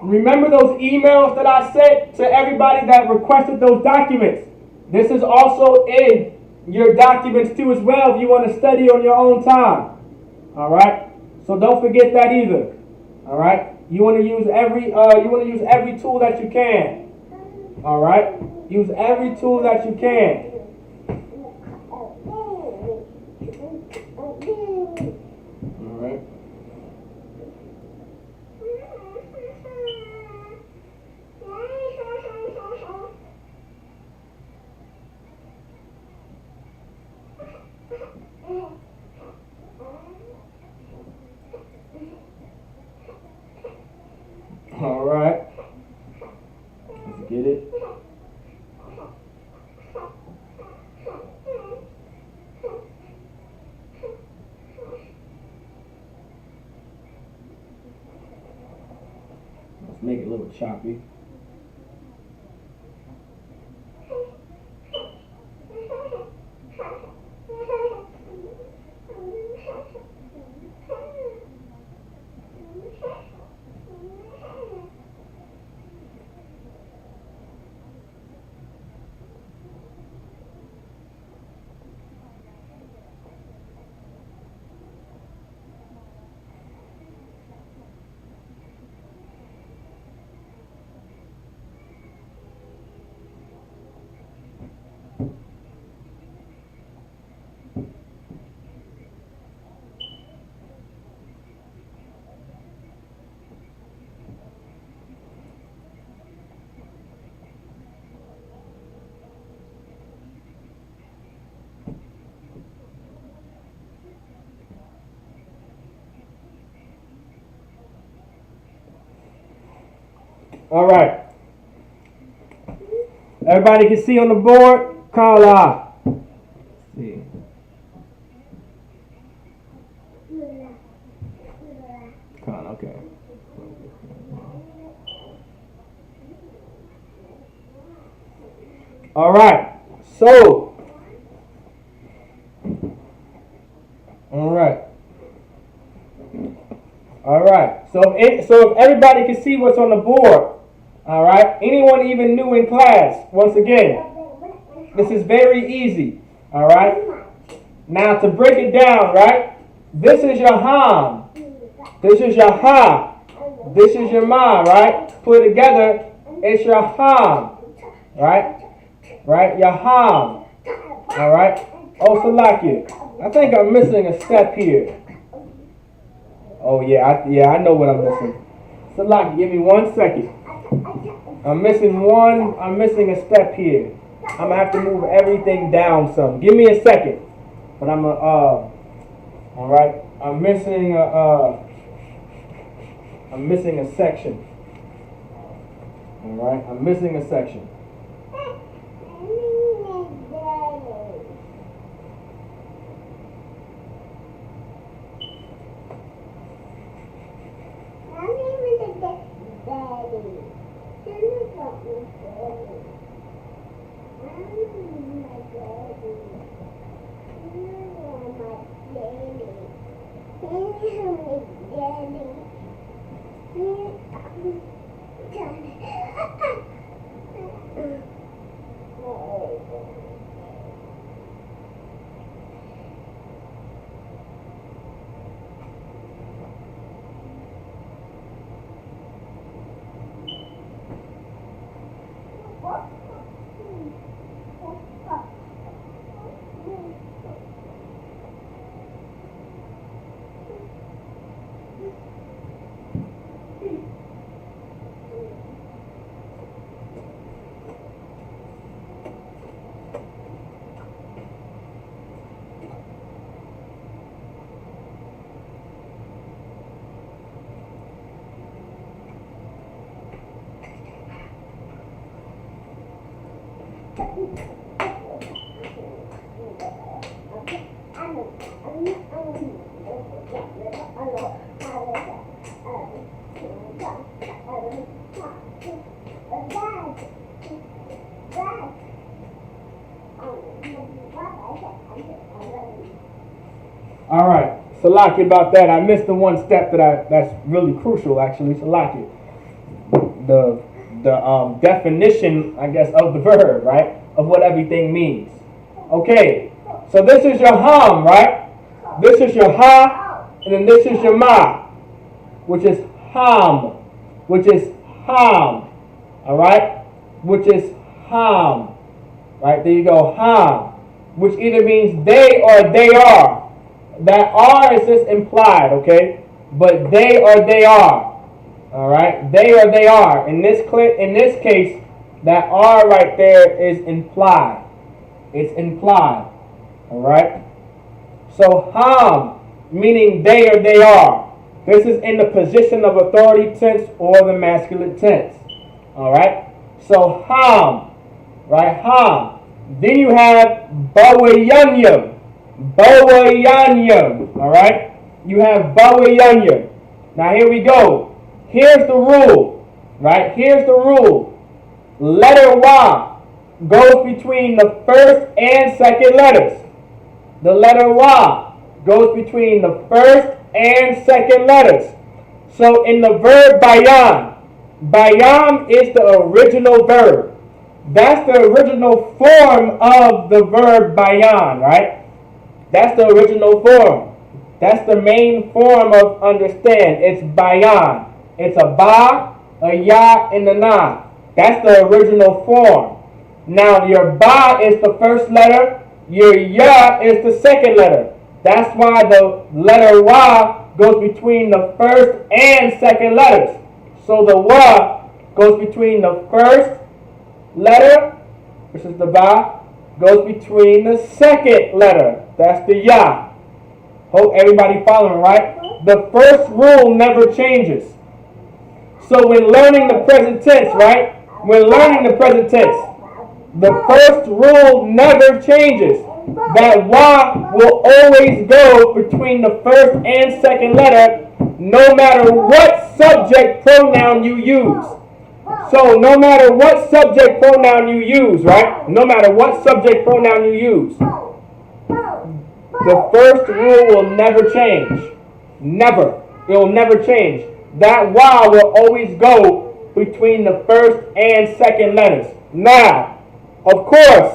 [SPEAKER 1] remember those emails that I sent to everybody that requested those documents? This is also in your documents too as well if you want to study on your own time. All right? So don't forget that either. All right? You want to use every tool that you can. All right? Use every tool that you can. All right? All right. Let's get it. make it a little choppy. All right. Everybody can see on the board. Call out. See. Con, okay. All right. So. All right. All right. So if everybody can see what's on the board. All right. Anyone even new in class? Once again, this is very easy. All right. Now to break it down, right? This is your ham. This is your ha. This is your ma, right? Put it together, it's your ham. Right? Right? Your ham. All right. Oh, Salaki. I think I'm missing a step here. Oh yeah, I know what I'm missing. Salaki, give me 1 second. I'm missing a step here. I'm gonna have to move everything down some. Give me a second. But I'm all right. I'm missing a section. All right. I'm missing a section. All right, Salaki about that. I missed the one step that's really crucial actually. Salaki, the definition, I guess, of the verb, right? Of what everything means. Okay, so this is your ham, right? This is your ha, and then this is your ma, which is ham, which is ham. All right, which is ham. Right, there you go, ham, which either means they or they are. That are is just implied, okay? But they or they are. All right, they or they are. In this case, that are right there is implied. It's implied. All right. So ham, meaning they or they are. This is in the position of authority tense or the masculine tense. All right. So ham, right? Ham. Then you have bawayanyam. Bawayanyam. All right. You have bawayanyam. Now here we go. Here's the rule, Right? Here's the rule. Letter Y goes between the first and second letters. The letter Y goes between the first and second letters. So in the verb bayan, bayan is the original verb. That's the original form of the verb bayan, right? That's the original form. That's the main form of understand. It's bayan. It's a ba, a ya, and a na. That's the original form. Now your ba is the first letter. Your ya is the second letter. That's why the letter Y goes between the first and second letters. So the Y goes between the first letter, which is the ba, goes between the second letter. That's the ya. Hope everybody following, right? The first rule never changes. So when learning the present tense, right? When learning the present tense, the first rule never changes. That Y will always go between the first and second letter, no matter what subject pronoun you use. So no matter what subject pronoun you use, right? No matter what subject pronoun you use, the first rule will never change. Never. It will never change. That Y will always go between the first and second letters. Now, of course,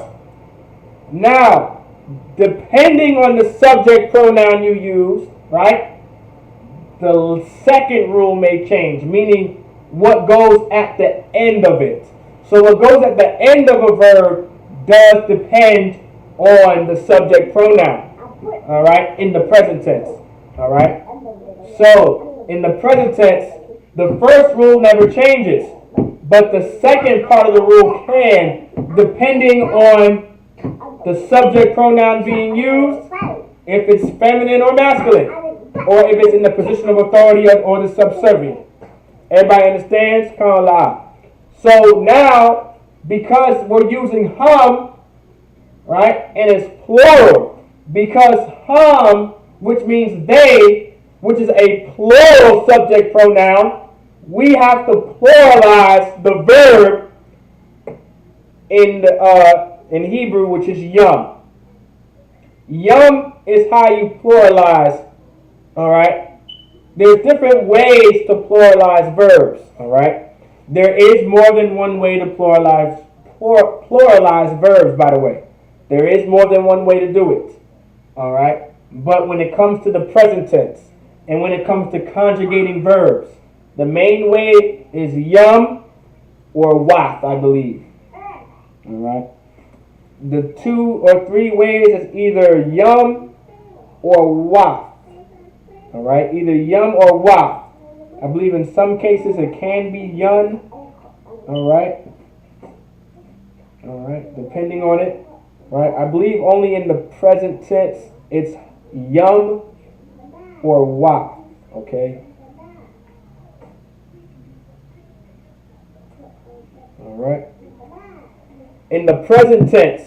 [SPEAKER 1] depending on the subject pronoun you use, right, the second rule may change, meaning what goes at the end of it. So what goes at the end of a verb does depend on the subject pronoun, all right, in the present tense, all right. So in the present tense, the first rule never changes, but the second part of the rule can, depending on the subject pronoun being used, if it's feminine or masculine, or if it's in the position of authority or the subservient. Everybody understands? So now, because we're using hum, right, and it's plural, because hum, which means they, which is a plural subject pronoun, we have to pluralize the verb in Hebrew, which is yum. Yum is how you pluralize, all right? There's different ways to pluralize verbs, all right? There is more than one way to pluralize verbs, by the way. There is more than one way to do it, all right? But when it comes to the present tense and when it comes to conjugating verbs, the main way is yum or wath, I believe, all right? The 2 or 3 ways is either yum or wath. All right, either yum or wa. I believe in some cases it can be yun. All right, depending on it. Right, I believe only in the present tense it's yum or wa. Okay. All right. In the present tense.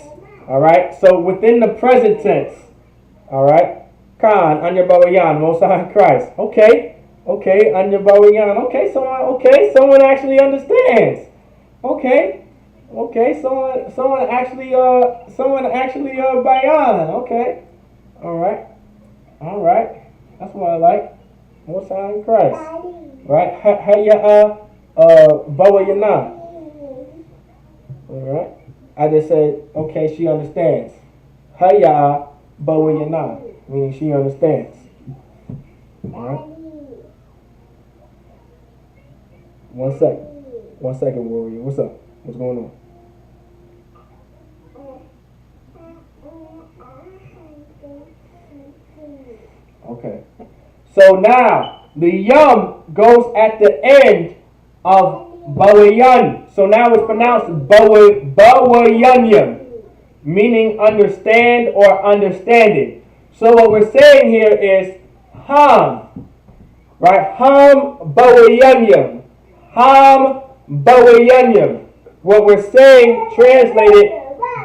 [SPEAKER 1] All right. So within the present tense. All right. Khan, Anya Bawayan, Most High Christ. Okay, Anya Bawayan. Okay, someone actually understands. Okay, someone actually bayan. Okay, all right. That's what I like. Most High Christ. Right? Haya Bawayana. All right. I just said, okay, she understands. Haya Bawayana. Meaning she understands. Alright? One second, warrior. What's up? What's going on? Okay. So now, the yum goes at the end of bawayan. So now it's pronounced bawayanyam, meaning understand or understanding. So what we're saying here is hum, right? Hum bawayanyam. Hum bawayanyam. What we're saying, translated,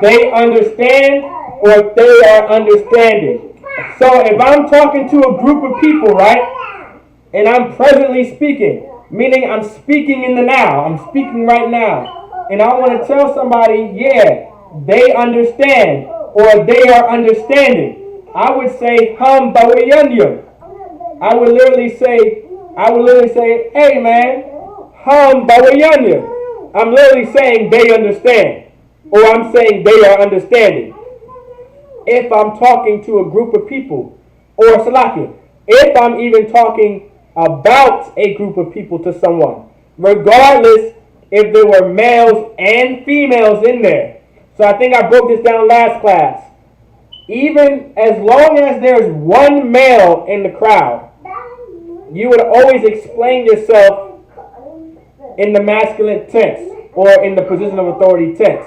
[SPEAKER 1] they understand or they are understanding. So if I'm talking to a group of people, right, and I'm presently speaking, Meaning I'm speaking in the now. I'm speaking right now. And I want to tell somebody, yeah, they understand or they are understanding. I would say hum bawayanya. I would literally say, hey man, hum bawayanya. I'm literally saying they understand. Or I'm saying they are understanding. If I'm talking to a group of people, or salaki, if I'm even talking about a group of people to someone, regardless if there were males and females in there. So I think I broke this down last class. Even as long as there's one male in the crowd, you would always explain yourself in the masculine tense or in the position of authority tense.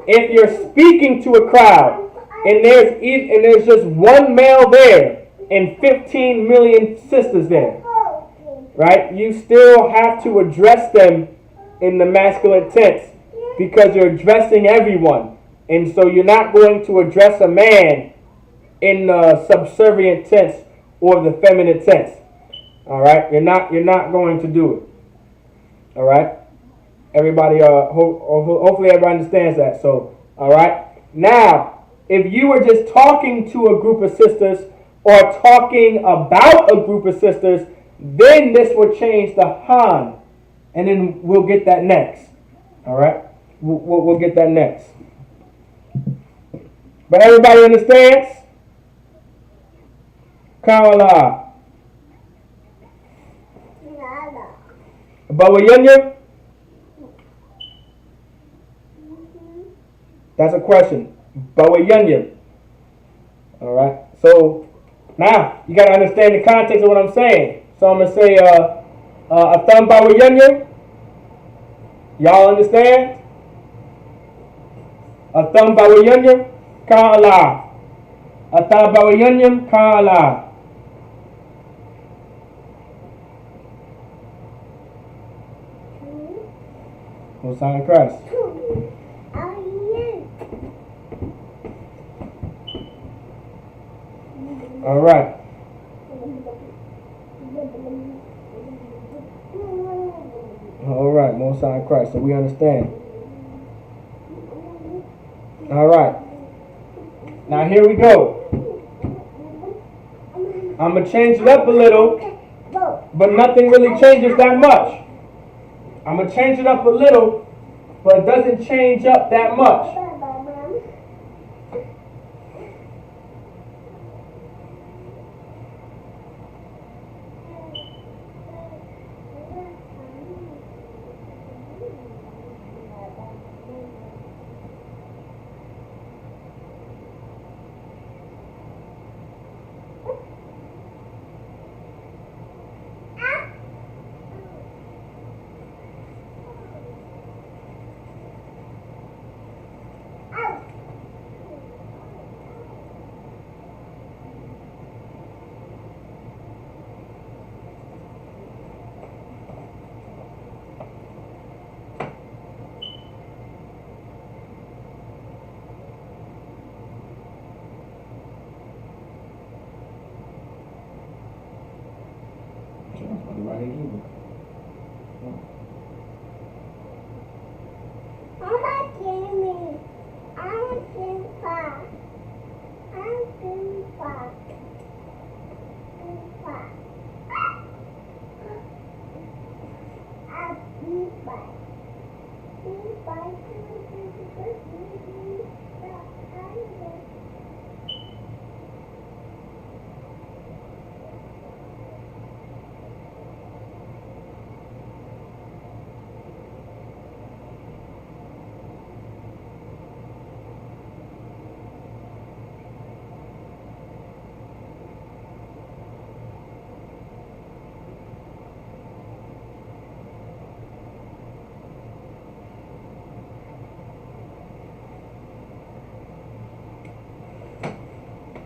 [SPEAKER 1] If you're speaking to a crowd and there's just one male there and 15 million sisters there, right? You still have to address them in the masculine tense because you're addressing everyone. And so you're not going to address a man in the subservient tense or the feminine tense. All right? You're not going to do it. All right? Everybody, hopefully everybody understands that. So, all right? Now, if you were just talking to a group of sisters or talking about a group of sisters, then this will change the Han. And then we'll get that next. All right? We'll get that next. But everybody understands? Kawala. Bawayanya? That's a question. Bawayanya. All right. So now you got to understand the context of what I'm saying. So I'm gonna say Atham Bawayanya. Y'all understand? Atham Bawayanya. Ka'ala. Atham Bawayanya. Ka'ala. No sign of Christ. All right. All right, Most High Christ. So we understand. All right. Now here we go. I'm going to change it up a little, but nothing really changes that much. I'm going to change it up a little, but it doesn't change up that much.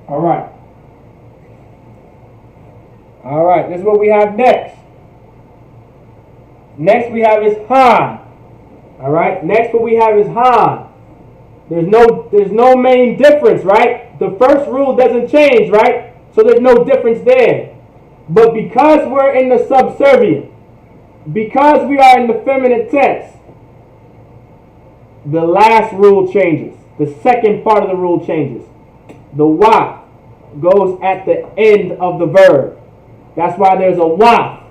[SPEAKER 1] All right. All right, this is what we have next. Next we have is Han. All right, next what we have is Han. There's no main difference, right? The first rule doesn't change, right? So there's no difference there. But because we're in the subservient, because we are in the feminine tense, the last rule changes. The second part of the rule changes. The wa goes at the end of the verb. That's why there's a wa.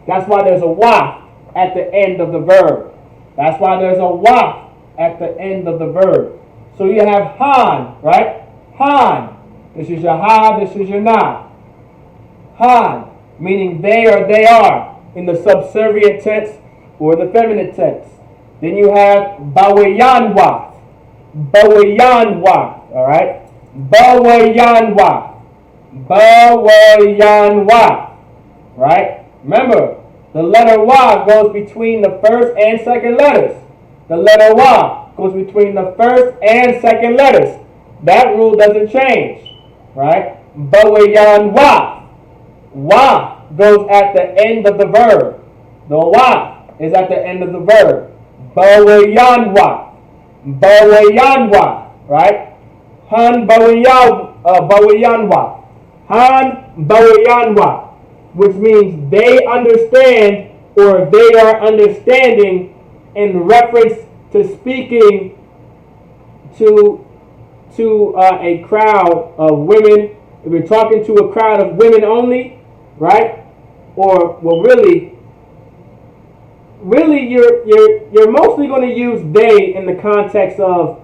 [SPEAKER 1] That's why there's a wa at the end of the verb. That's why there's a wa at the end of the verb. So you have han, right? Han. This is your ha, this is your na. Han, meaning they or they are in the subservient tense or the feminine tense. Then you have bawayanwa. Bawayanwa. Alright? Bawayanwa. Bawayanwa. Right? Remember, the letter wa goes between the first and second letters. The letter wa goes between the first and second letters. That rule doesn't change. Right? Bawayanwa. Wa goes at the end of the verb. The wa is at the end of the verb. Bawayanwa. Bawayanwa. Right? Han bawayanwa. Han bawayanwa. Which means they understand or they are understanding in reference to speaking to a crowd of women. If you're talking to a crowd of women only, right? Or well, really, you're mostly going to use they in the context of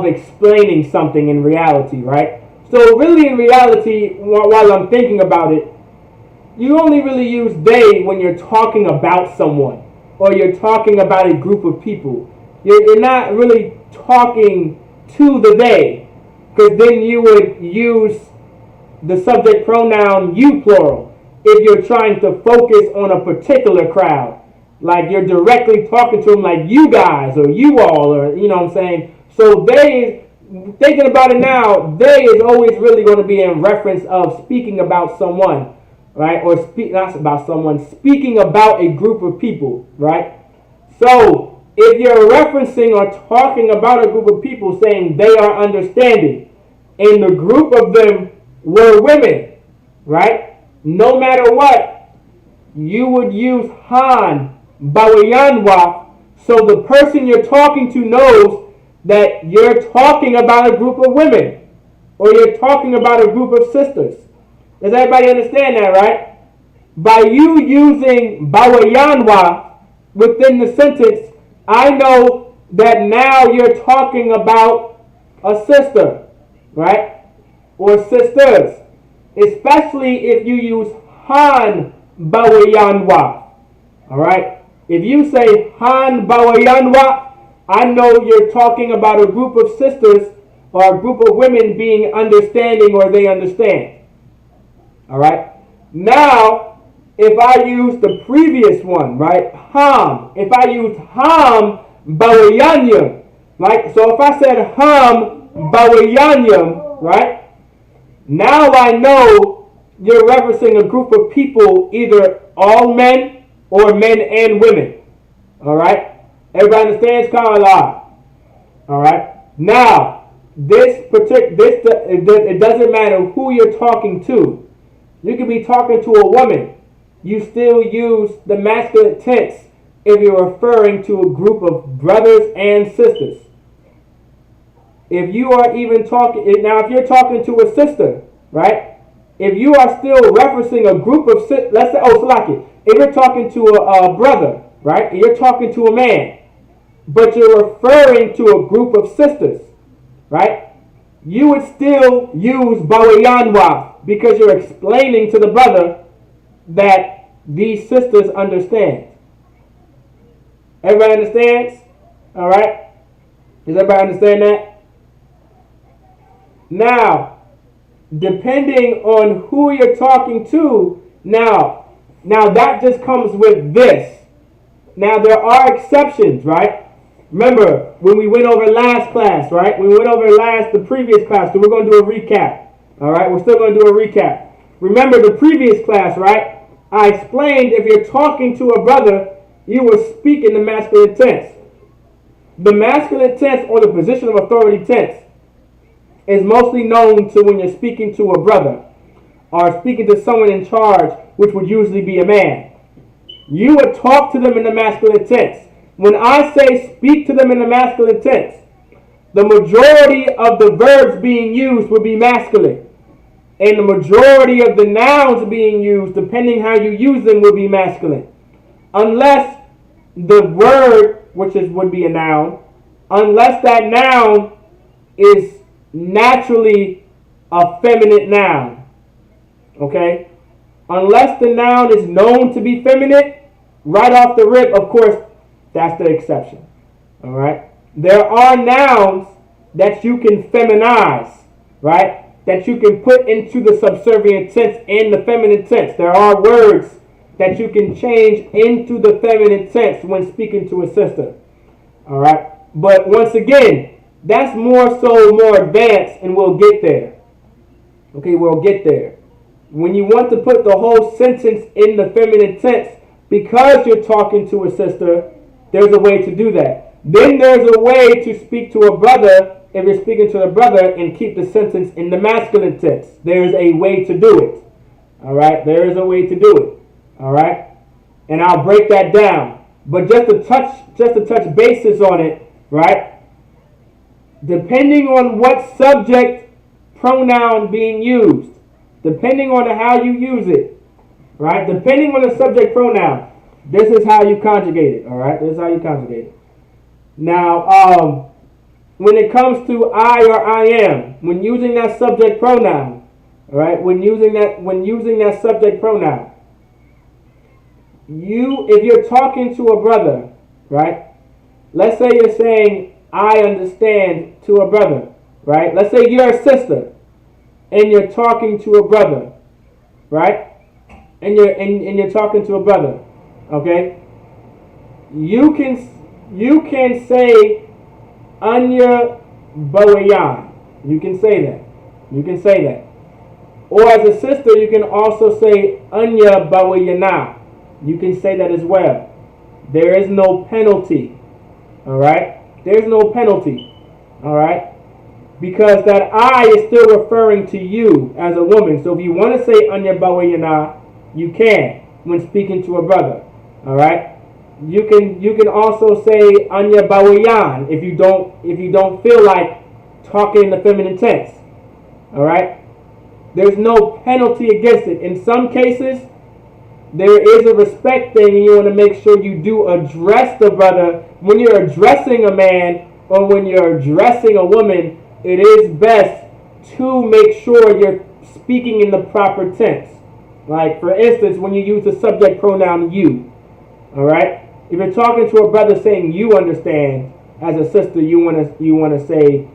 [SPEAKER 1] explaining something in reality, right? So really, in reality, while I'm thinking about it, you only really use they when you're talking about someone or you're talking about a group of people. You're not really talking to the they, because then you would use the subject pronoun you plural if you're trying to focus on a particular crowd. Like you're directly talking to them like you guys or you all, or you know what I'm saying. So they, thinking about it now, they is always really going to be in reference of speaking about someone. Right? Or not about someone, speaking about a group of people, right? So, if you're referencing or talking about a group of people saying they are understanding, and the group of them were women, right? No matter what, you would use han, bawayanwa, so the person you're talking to knows that you're talking about a group of women, or you're talking about a group of sisters. Does everybody understand that, right? By you using bawayanwa within the sentence, I know that now you're talking about a sister, right? Or sisters. Especially if you use han bawayanwa. Alright? If you say han bawayanwa, I know you're talking about a group of sisters or a group of women being understanding or they understand. Alright? Now, if I use the previous one, right? Ham. If I use ham bawayanyam, right? So if I said ham bawayanyam, right? Now I know you're referencing a group of people, either all men or men and women. Alright? Everybody understands Kala? Alright? Now, it doesn't matter who you're talking to. You could be talking to a woman. You still use the masculine tense if you're referring to a group of brothers and sisters. If you are even talking, now if you're talking to a sister, right? If you are still referencing a group of, let's say, Salaki, if you're talking to a brother, right? And you're talking to a man, but you're referring to a group of sisters, right? You would still use bawayanwa, because you're explaining to the brother that these sisters understand. Everybody understands? Alright? Does everybody understand that? Now, depending on who you're talking to, now that just comes with this. Now there are exceptions, right? Remember, when we went over last class, right? We went over the previous class, so we're going to do a recap. All right, we're still going to do a recap. Remember the previous class, right? I explained if you're talking to a brother, you will speak in the masculine tense. The masculine tense, or the position of authority tense, is mostly known to when you're speaking to a brother or speaking to someone in charge, which would usually be a man. you would talk to them in the masculine tense. When I say speak to them in the masculine tense, the majority of the verbs being used will be masculine. And the majority of the nouns being used, depending how you use them, will be masculine. Unless the word, would be a noun, unless that noun is naturally a feminine noun. Okay? Unless the noun is known to be feminine, right off the rip, of course, that's the exception. All right? There are nouns that you can feminize, right? That you can put into the subservient tense and the feminine tense. There are words that you can change into the feminine tense when speaking to a sister. All right? But once again, that's more advanced, and we'll get there. Okay, we'll get there. When you want to put the whole sentence in the feminine tense, because you're talking to a sister, there's a way to do that. Then there's a way to speak to a brother, if you're speaking to a brother, and keep the sentence in the masculine tense. There's a way to do it. All right? There is a way to do it. All right? And I'll break that down. But just to touch bases on it, right? Depending on what subject pronoun being used, depending on how you use it, right? Depending on the subject pronoun, this is how you conjugate it, all right? This is how you conjugate it. Now, when it comes to I or I am, when using that subject pronoun, all right? When using that subject pronoun, if you're talking to a brother, right? Let's say you're saying I understand to a brother, right? Let's say you're a sister and you're talking to a brother, right? And you're talking to a brother, okay? You can say Anya Bawayan. You can say that. You can say that. Or as a sister, you can also say Anya Bawayana. You can say that as well. There is no penalty. All right? There's no penalty. All right? Because that I is still referring to you as a woman. So if you want to say Anya Bawayana, you can when speaking to a brother. All right? You can also say Anya Bawayan if you don't feel like talking in the feminine tense. All right? There's no penalty against it. In some cases, there is a respect thing, and you want to make sure you do address the brother. When you're addressing a man or when you're addressing a woman, it is best to make sure you're speaking in the proper tense. Like, for instance, when you use the subject pronoun you. All right? If you're talking to a brother saying you understand, as a sister, you want to say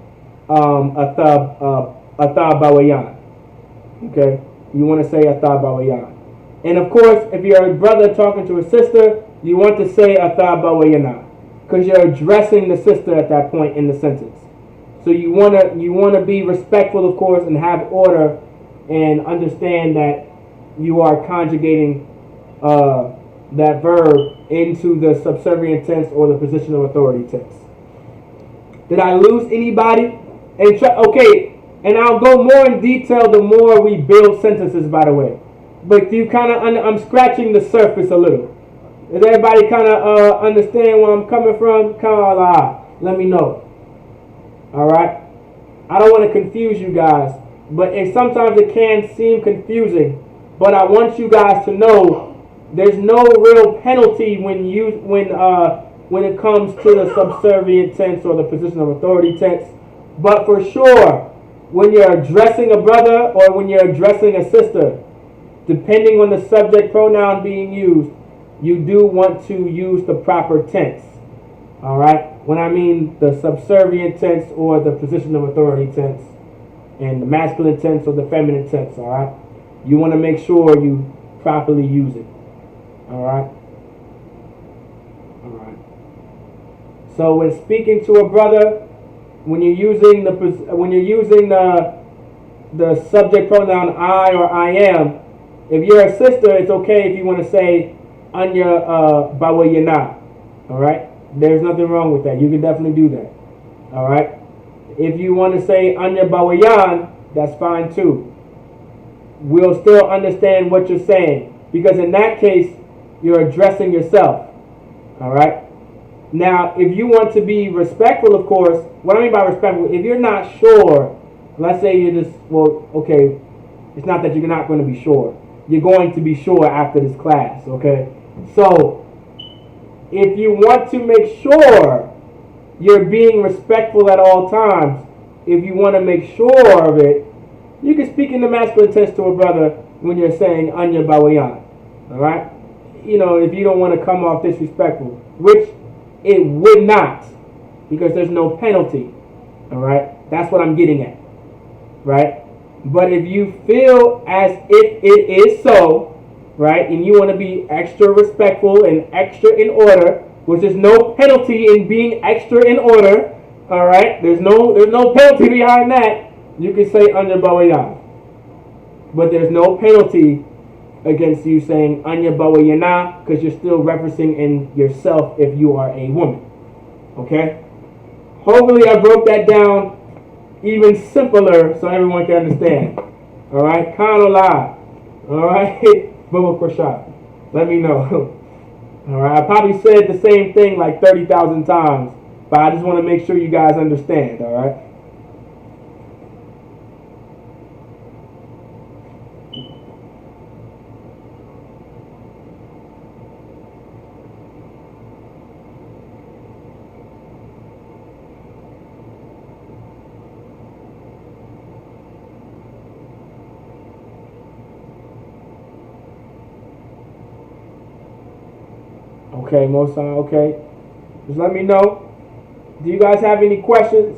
[SPEAKER 1] Athabawayan. Okay? You want to say Athabawayan. And of course, if you're a brother talking to a sister, you want to say Athabawayana, because you're addressing the sister at that point in the sentence. So you want to be respectful, of course, and have order, and understand that you are conjugating that verb into the subservient tense or the position of authority tense. Did I lose anybody? Okay, and I'll go more in detail the more we build sentences, by the way. But you kind of, I'm scratching the surface a little. Does everybody kind of understand where I'm coming from? Let me know. All right? I don't want to confuse you guys, but sometimes it can seem confusing. But I want you guys to know there's no real penalty when it comes to the subservient tense or the position of authority tense. But for sure, when you're addressing a brother or when you're addressing a sister, depending on the subject pronoun being used, you do want to use the proper tense. All right? When I mean the subservient tense or the position of authority tense, and the masculine tense or the feminine tense, all right? You want to make sure you properly use it. All right? All right. So when speaking to a brother, when you're using the subject pronoun I or I am, if you're a sister, it's okay if you want to say Anya Bawayana. All right? There's nothing wrong with that. You can definitely do that. All right? If you want to say Anya Bawayan, that's fine too. We'll still understand what you're saying. Because in that case, you're addressing yourself. All right. Now, if you want to be respectful, of course, what I mean by respectful, if you're not sure, let's say you're just, well, okay, it's not that you're not going to be sure. You're going to be sure after this class, okay? So, if you want to make sure you're being respectful at all times, if you want to make sure of it, you can speak in the masculine tense to a brother when you're saying Anya Bawayan. Alright? You know, if you don't want to come off disrespectful, which it would not, because there's no penalty. Alright? That's what I'm getting at. Right? But if you feel as if it is so, right, and you want to be extra respectful and extra in order, which is no penalty in being extra in order, all right, there's no penalty behind that, you can say Anya Bawayana. But there's no penalty against you saying Anya Bawayana, because you're still referencing in yourself if you are a woman. Okay? Hopefully I broke that down even simpler so everyone can understand. All right? Kanola. All right? Bubba Prashad. Let me know. All right? I probably said the same thing like 30,000 times, but I just want to make sure you guys understand. All right? Okay, Mosan, okay. Just let me know. Do you guys have any questions?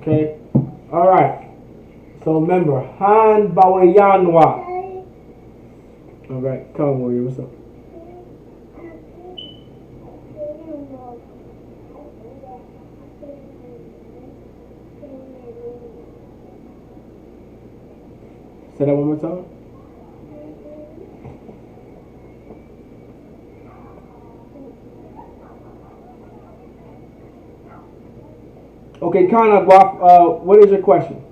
[SPEAKER 1] Okay. All right. So remember, Han Bawayanwa. All right. Come on, Warrior. What's up? Say that one more time. Okay, Kana, what is your question?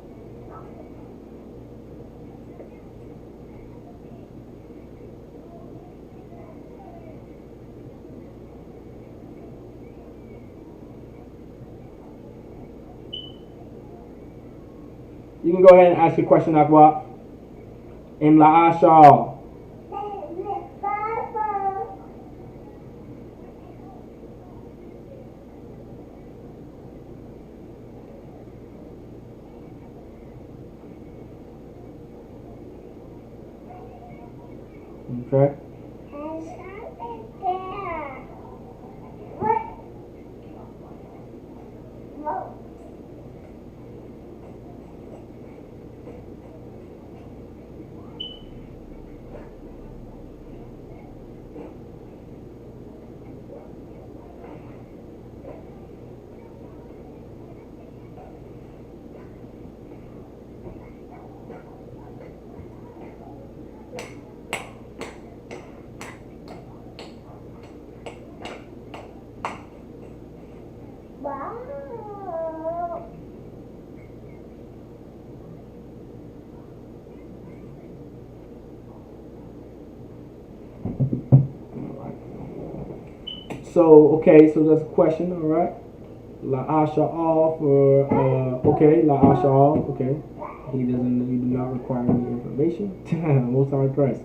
[SPEAKER 1] You can go ahead and ask your question, Akwa. In La'asha. Okay. So, okay, so that's a question, all right. La'asha off, or, okay, La'asha off, okay. He do not require any information. Most High Christ.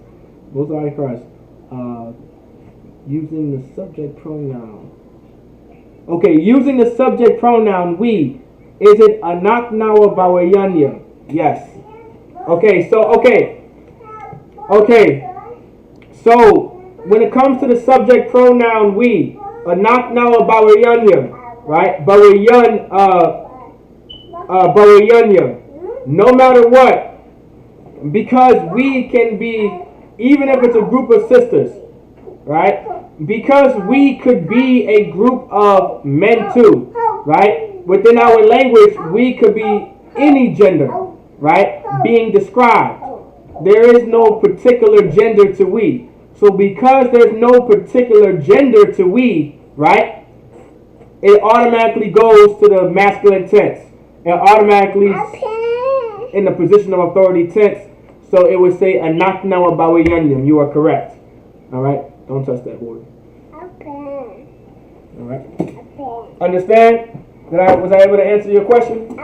[SPEAKER 1] Most High Christ. Using the subject pronoun. Okay, using the subject pronoun we. Is it anak nawa bawayanya? Yes. Okay, so, okay. So, when it comes to the subject pronoun we, anak nawa bawayanya, right? Bawayanya. No matter what, because we can be, even if it's a group of sisters, right? Because we could be a group of men too, right? Within our language, we could be any gender, right? Being described. There is no particular gender to we. So because there's no particular gender to we, right? It automatically goes to the masculine tense. It automatically in the position of authority tense. So it would say anaknawa bawiyanyam. You are correct. All right? Don't touch that board. All right? Understand? Was I able to answer your question?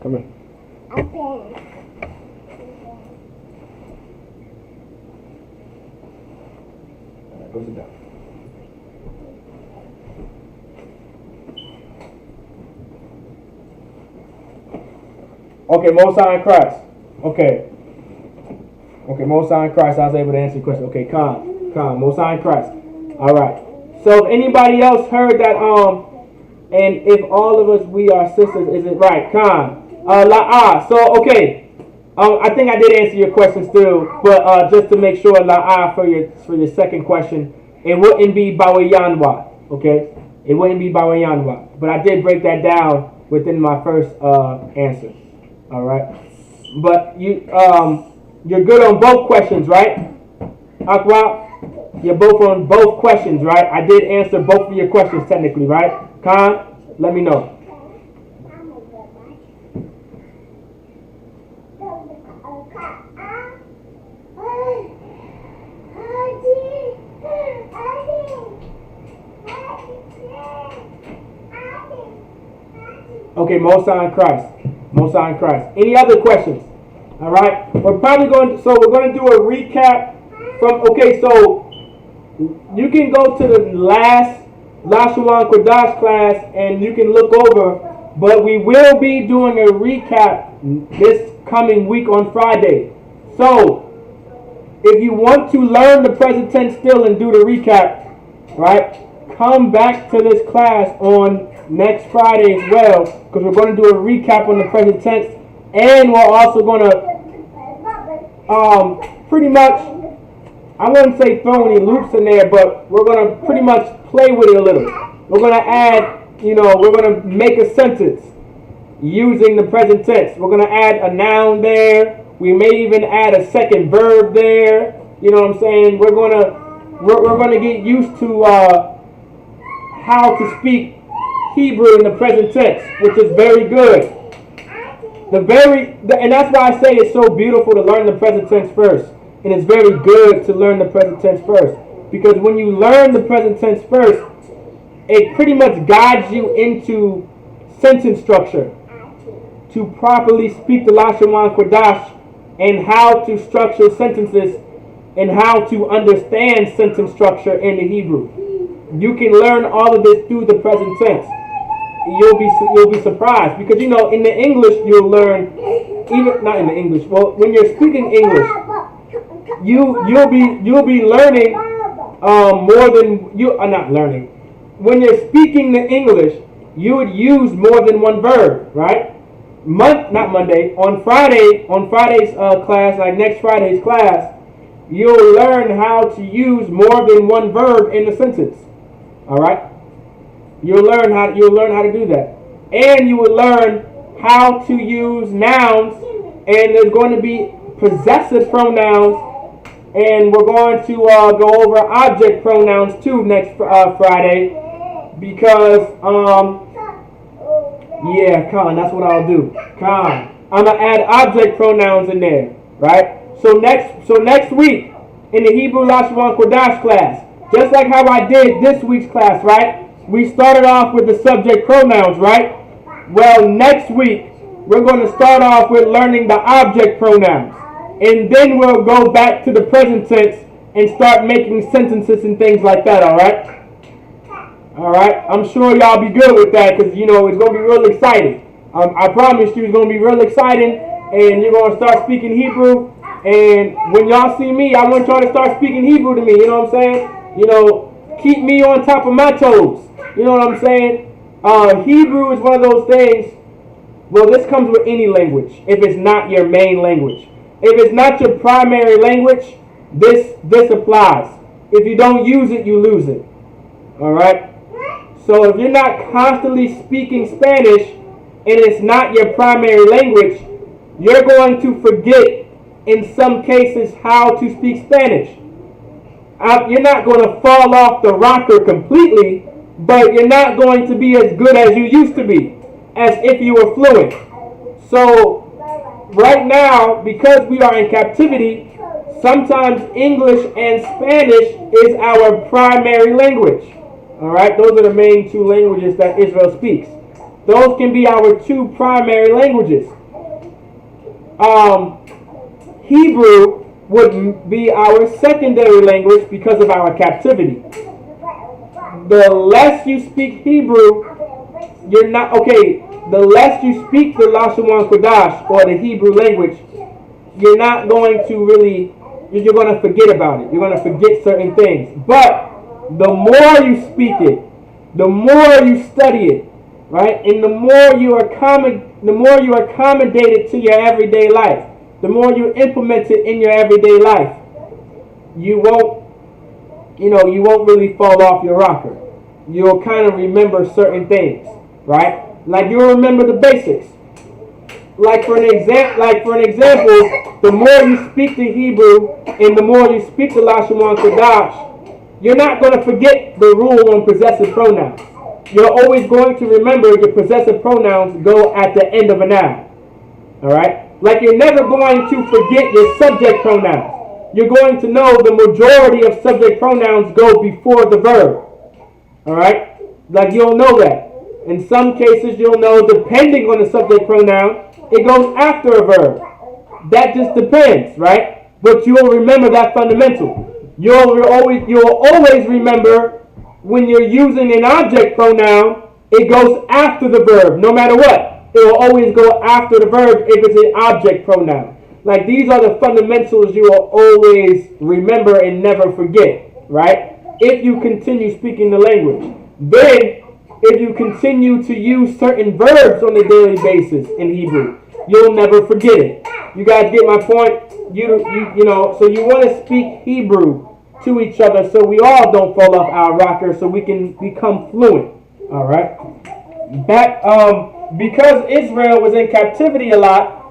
[SPEAKER 1] Come here. Go sit down. Okay, Most High in Christ. Okay, Most High in Christ. I was able to answer your question. Okay, Khan, Most High in Christ. All right. So, if anybody else heard that, and if all of us, we are sisters, is it right? Khan. So, okay. I think I did answer your question still, but just to make sure, for your second question, it wouldn't be Bawayanwa, okay? It wouldn't be Bawayanwa, but I did break that down within my first answer, all right? But you're good on both questions, right? Akwa, you're both on both questions, right? I did answer both of your questions technically, right? Khan, let me know. Okay, Most High in Christ. Most High in Christ. Any other questions? All right. We're going to do a recap from, okay, so you can go to the last Lashawan Qadash class and you can look over, but we will be doing a recap this coming week on Friday. So, if you want to learn the present tense still and do the recap, right, come back to this class on next Friday as well, because we're going to do a recap on the present tense, and we're also going to pretty much, I wouldn't say throw any loops in there, but we're going to pretty much play with it a little. We're going to add, we're going to make a sentence using the present tense. We're going to add a noun there. We may even add a second verb there. You know what I'm saying? We're going to get used to how to speak Hebrew in the present tense, which is very good. And that's why I say it's so beautiful to learn the present tense first. And it's very good to learn the present tense first. Because when you learn the present tense first, it pretty much guides you into sentence structure to properly speak the Lashawan Qadash and how to structure sentences and how to understand sentence structure in the Hebrew. You can learn all of this through the present tense. You'll be surprised because in the English you'll learn, even not in the English. Well, when you're speaking English, you'll be learning more than you are not learning. When you're speaking the English, you would use more than one verb, right? On Friday's class, like next Friday's class, you'll learn how to use more than one verb in a sentence. All right? You'll learn how to do that. And you will learn how to use nouns, and there's going to be possessive pronouns, and we're going to go over object pronouns too next Friday, because Khan, that's what I'll do. Khan, I'm gonna add object pronouns in there, right? So next week in the Hebrew Lashawan Qadash class, just like how I did this week's class, right? We started off with the subject pronouns, right? Well, next week we're going to start off with learning the object pronouns, and then we'll go back to the present tense and start making sentences and things like that. All right? All right. I'm sure y'all be good with that because it's going to be real exciting. I promise you, it's going to be real exciting, and you're going to start speaking Hebrew, And when y'all see me, I want y'all to start speaking Hebrew to me. You know what I'm saying? You know, keep me on top of my toes. You know what I'm saying? Hebrew is one of those things. Well, this comes with any language if it's not your main language. If it's not your primary language, this applies. If you don't use it, you lose it. All right? So if you're not constantly speaking Spanish and it's not your primary language, you're going to forget in some cases how to speak Spanish. You're not going to fall off the rocker completely, but you're not going to be as good as you used to be, as if you were fluent. So right now, because we are in captivity, sometimes English and Spanish is our primary language. All right, those are the main two languages that Israel speaks. Those can be our two primary languages. Hebrew would be our secondary language because of our captivity. The less you speak Hebrew, you're not okay. The less you speak the Lashawan Qadash or the Hebrew language, you're not going to really. You're going to forget about it. You're going to forget certain things. But the more you speak it, the more you study it, right, and the more you accommodate it to your everyday life, the more you implement it in your everyday life, you won't really fall off your rocker. You'll kind of remember certain things, right? Like you'll remember the basics. Like for an example, the more you speak the Hebrew and the more you speak the Lashawan Qadash, you're not going to forget the rule on possessive pronouns. You're always going to remember your possessive pronouns go at the end of a noun. All right? Like you're never going to forget your subject pronouns. You're going to know the majority of subject pronouns go before the verb. All right? Like you'll know that. In some cases, you'll know, depending on the subject pronoun, it goes after a verb. That just depends, right? But you'll remember that fundamental. You'll always remember when you're using an object pronoun, it goes after the verb, no matter what. It will always go after the verb if it's an object pronoun. Like these are the fundamentals you will always remember and never forget, right? If you continue speaking the language. Then, if you continue to use certain verbs on a daily basis in Hebrew, you'll never forget it. You guys get my point? So you want to speak Hebrew to each other so we all don't fall off our rocker, so we can become fluent. All right? Because Israel was in captivity a lot,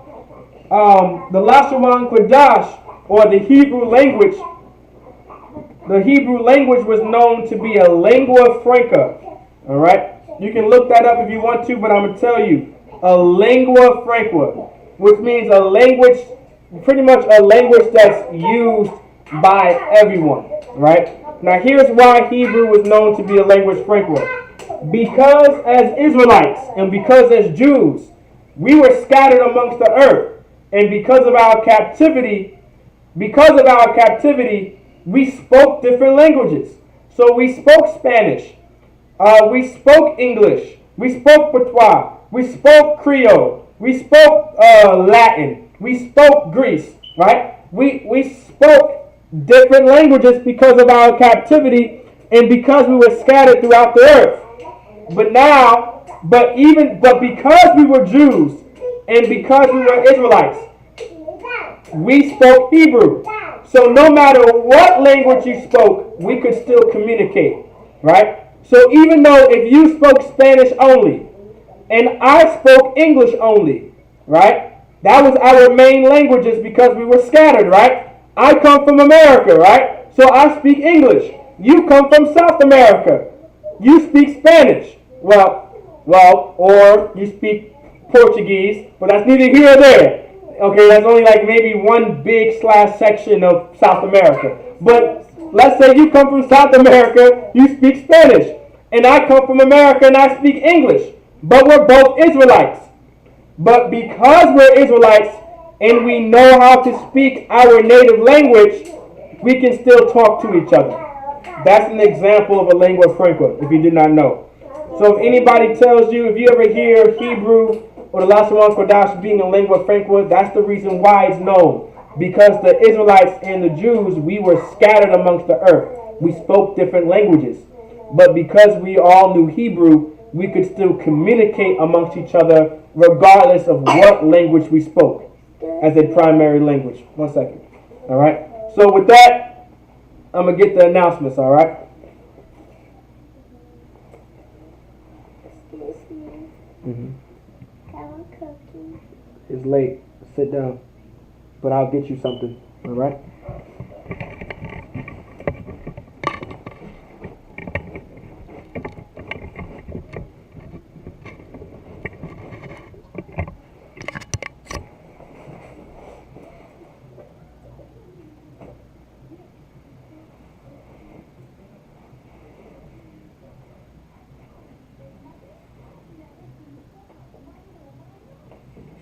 [SPEAKER 1] the Lashawan Qadash, or the Hebrew language was known to be a lingua franca. All right? You can look that up if you want to, but I'm going to tell you. A lingua franca, which means a language, pretty much a language that's used by everyone. Right? Now here's why Hebrew was known to be a language franca. Because as Israelites and because as Jews, we were scattered amongst the earth. And because of our captivity, we spoke different languages. So we spoke Spanish. We spoke English. We spoke Patois. We spoke Creole. We spoke Latin. We spoke Greece. Right? We spoke different languages because of our captivity and because we were scattered throughout the earth. But because we were Jews and because we were Israelites, we spoke Hebrew. So no matter what language you spoke, we could still communicate, right? So even though if you spoke Spanish only and I spoke English only, right? That was our main languages because we were scattered, right? I come from America, right? So I speak English. You come from South America. You speak Spanish. Or you speak Portuguese, but that's neither here or there. Okay, that's only like maybe one big section of South America. But let's say you come from South America, you speak Spanish. And I come from America and I speak English. But we're both Israelites. But because we're Israelites and we know how to speak our native language, we can still talk to each other. That's an example of a lingua franca, if you did not know. So if anybody tells you, if you ever hear Hebrew or the Lashawan Qadash being a lingua franca, that's the reason why it's known. Because the Israelites and the Jews, we were scattered amongst the earth. We spoke different languages. But because we all knew Hebrew, we could still communicate amongst each other regardless of what language we spoke as a primary language. 1 second. All right. So with that, I'm going to get the announcements, all right?
[SPEAKER 2] Excuse me. Have a cookie.
[SPEAKER 1] It's late. Sit down. But I'll get you something, all right?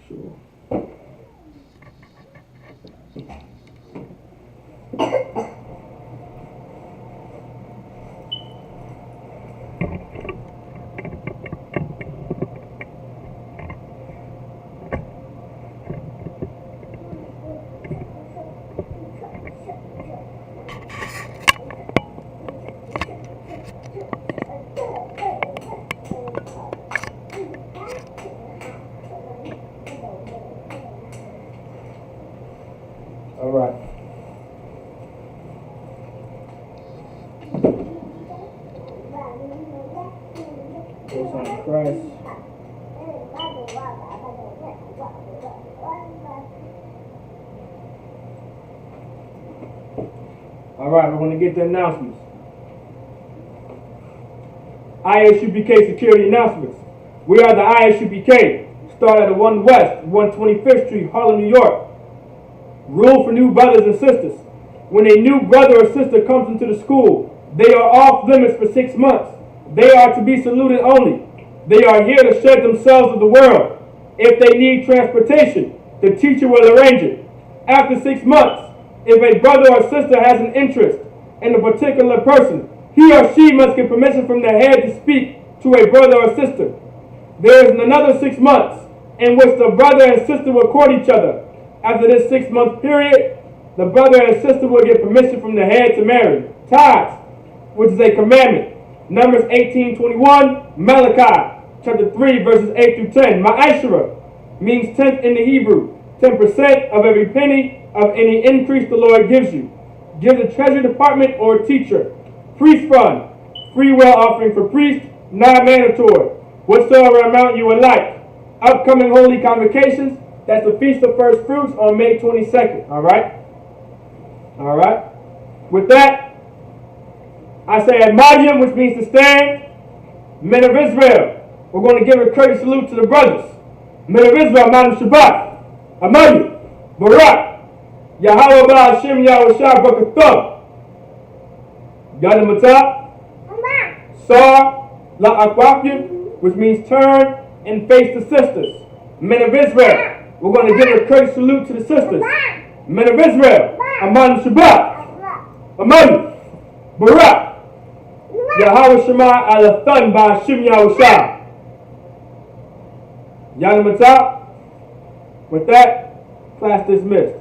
[SPEAKER 1] Sure. All right. Goes on Christ. All right, we're going to get the announcements. ISUPK security announcements. We are the ISUPK. Start at the 1 West, 125th Street, Harlem, New York. Rule for new brothers and sisters. When a new brother or sister comes into the school, they are off limits for 6 months. They are to be saluted only. They are here to shed themselves of the world. If they need transportation, the teacher will arrange it. After 6 months, if a brother or sister has an interest in a particular person, he or she must get permission from the head to speak to a brother or sister. There is another 6 months in which the brother and sister will court each other. After this 6-month period, the brother and sister will get permission from the head to marry. Tithes, which is a commandment. Numbers 18:21, Malachi, chapter 3, verses 8 through 10. Ma'ashera means tenth in the Hebrew. 10% of every penny of any increase the Lord gives you. Give the treasury department or teacher. Priest fund, free will offering for priests, not mandatory. Whatsoever amount you would like. Upcoming holy convocations, that's the Feast of First Fruits on May 22nd. All right? All right? With that, I say Admadium, which means to stand. Men of Israel, we're going to give a courteous salute to the brothers. Men of Israel, Madam Shabbat, Amadi, Barak, Yahweh Ba'ashim Yahushua Bakathah, Yadamata, Sar, La Akwakim, which means turn and face the sisters. Men of Israel, we're going to give a courteous salute to the sisters. Men of Israel, Amadi Shabbat, Amadi, Barak, Yahweh Shema Alathan Ba'ashim Yahushua. Yanamata. With that, class dismissed.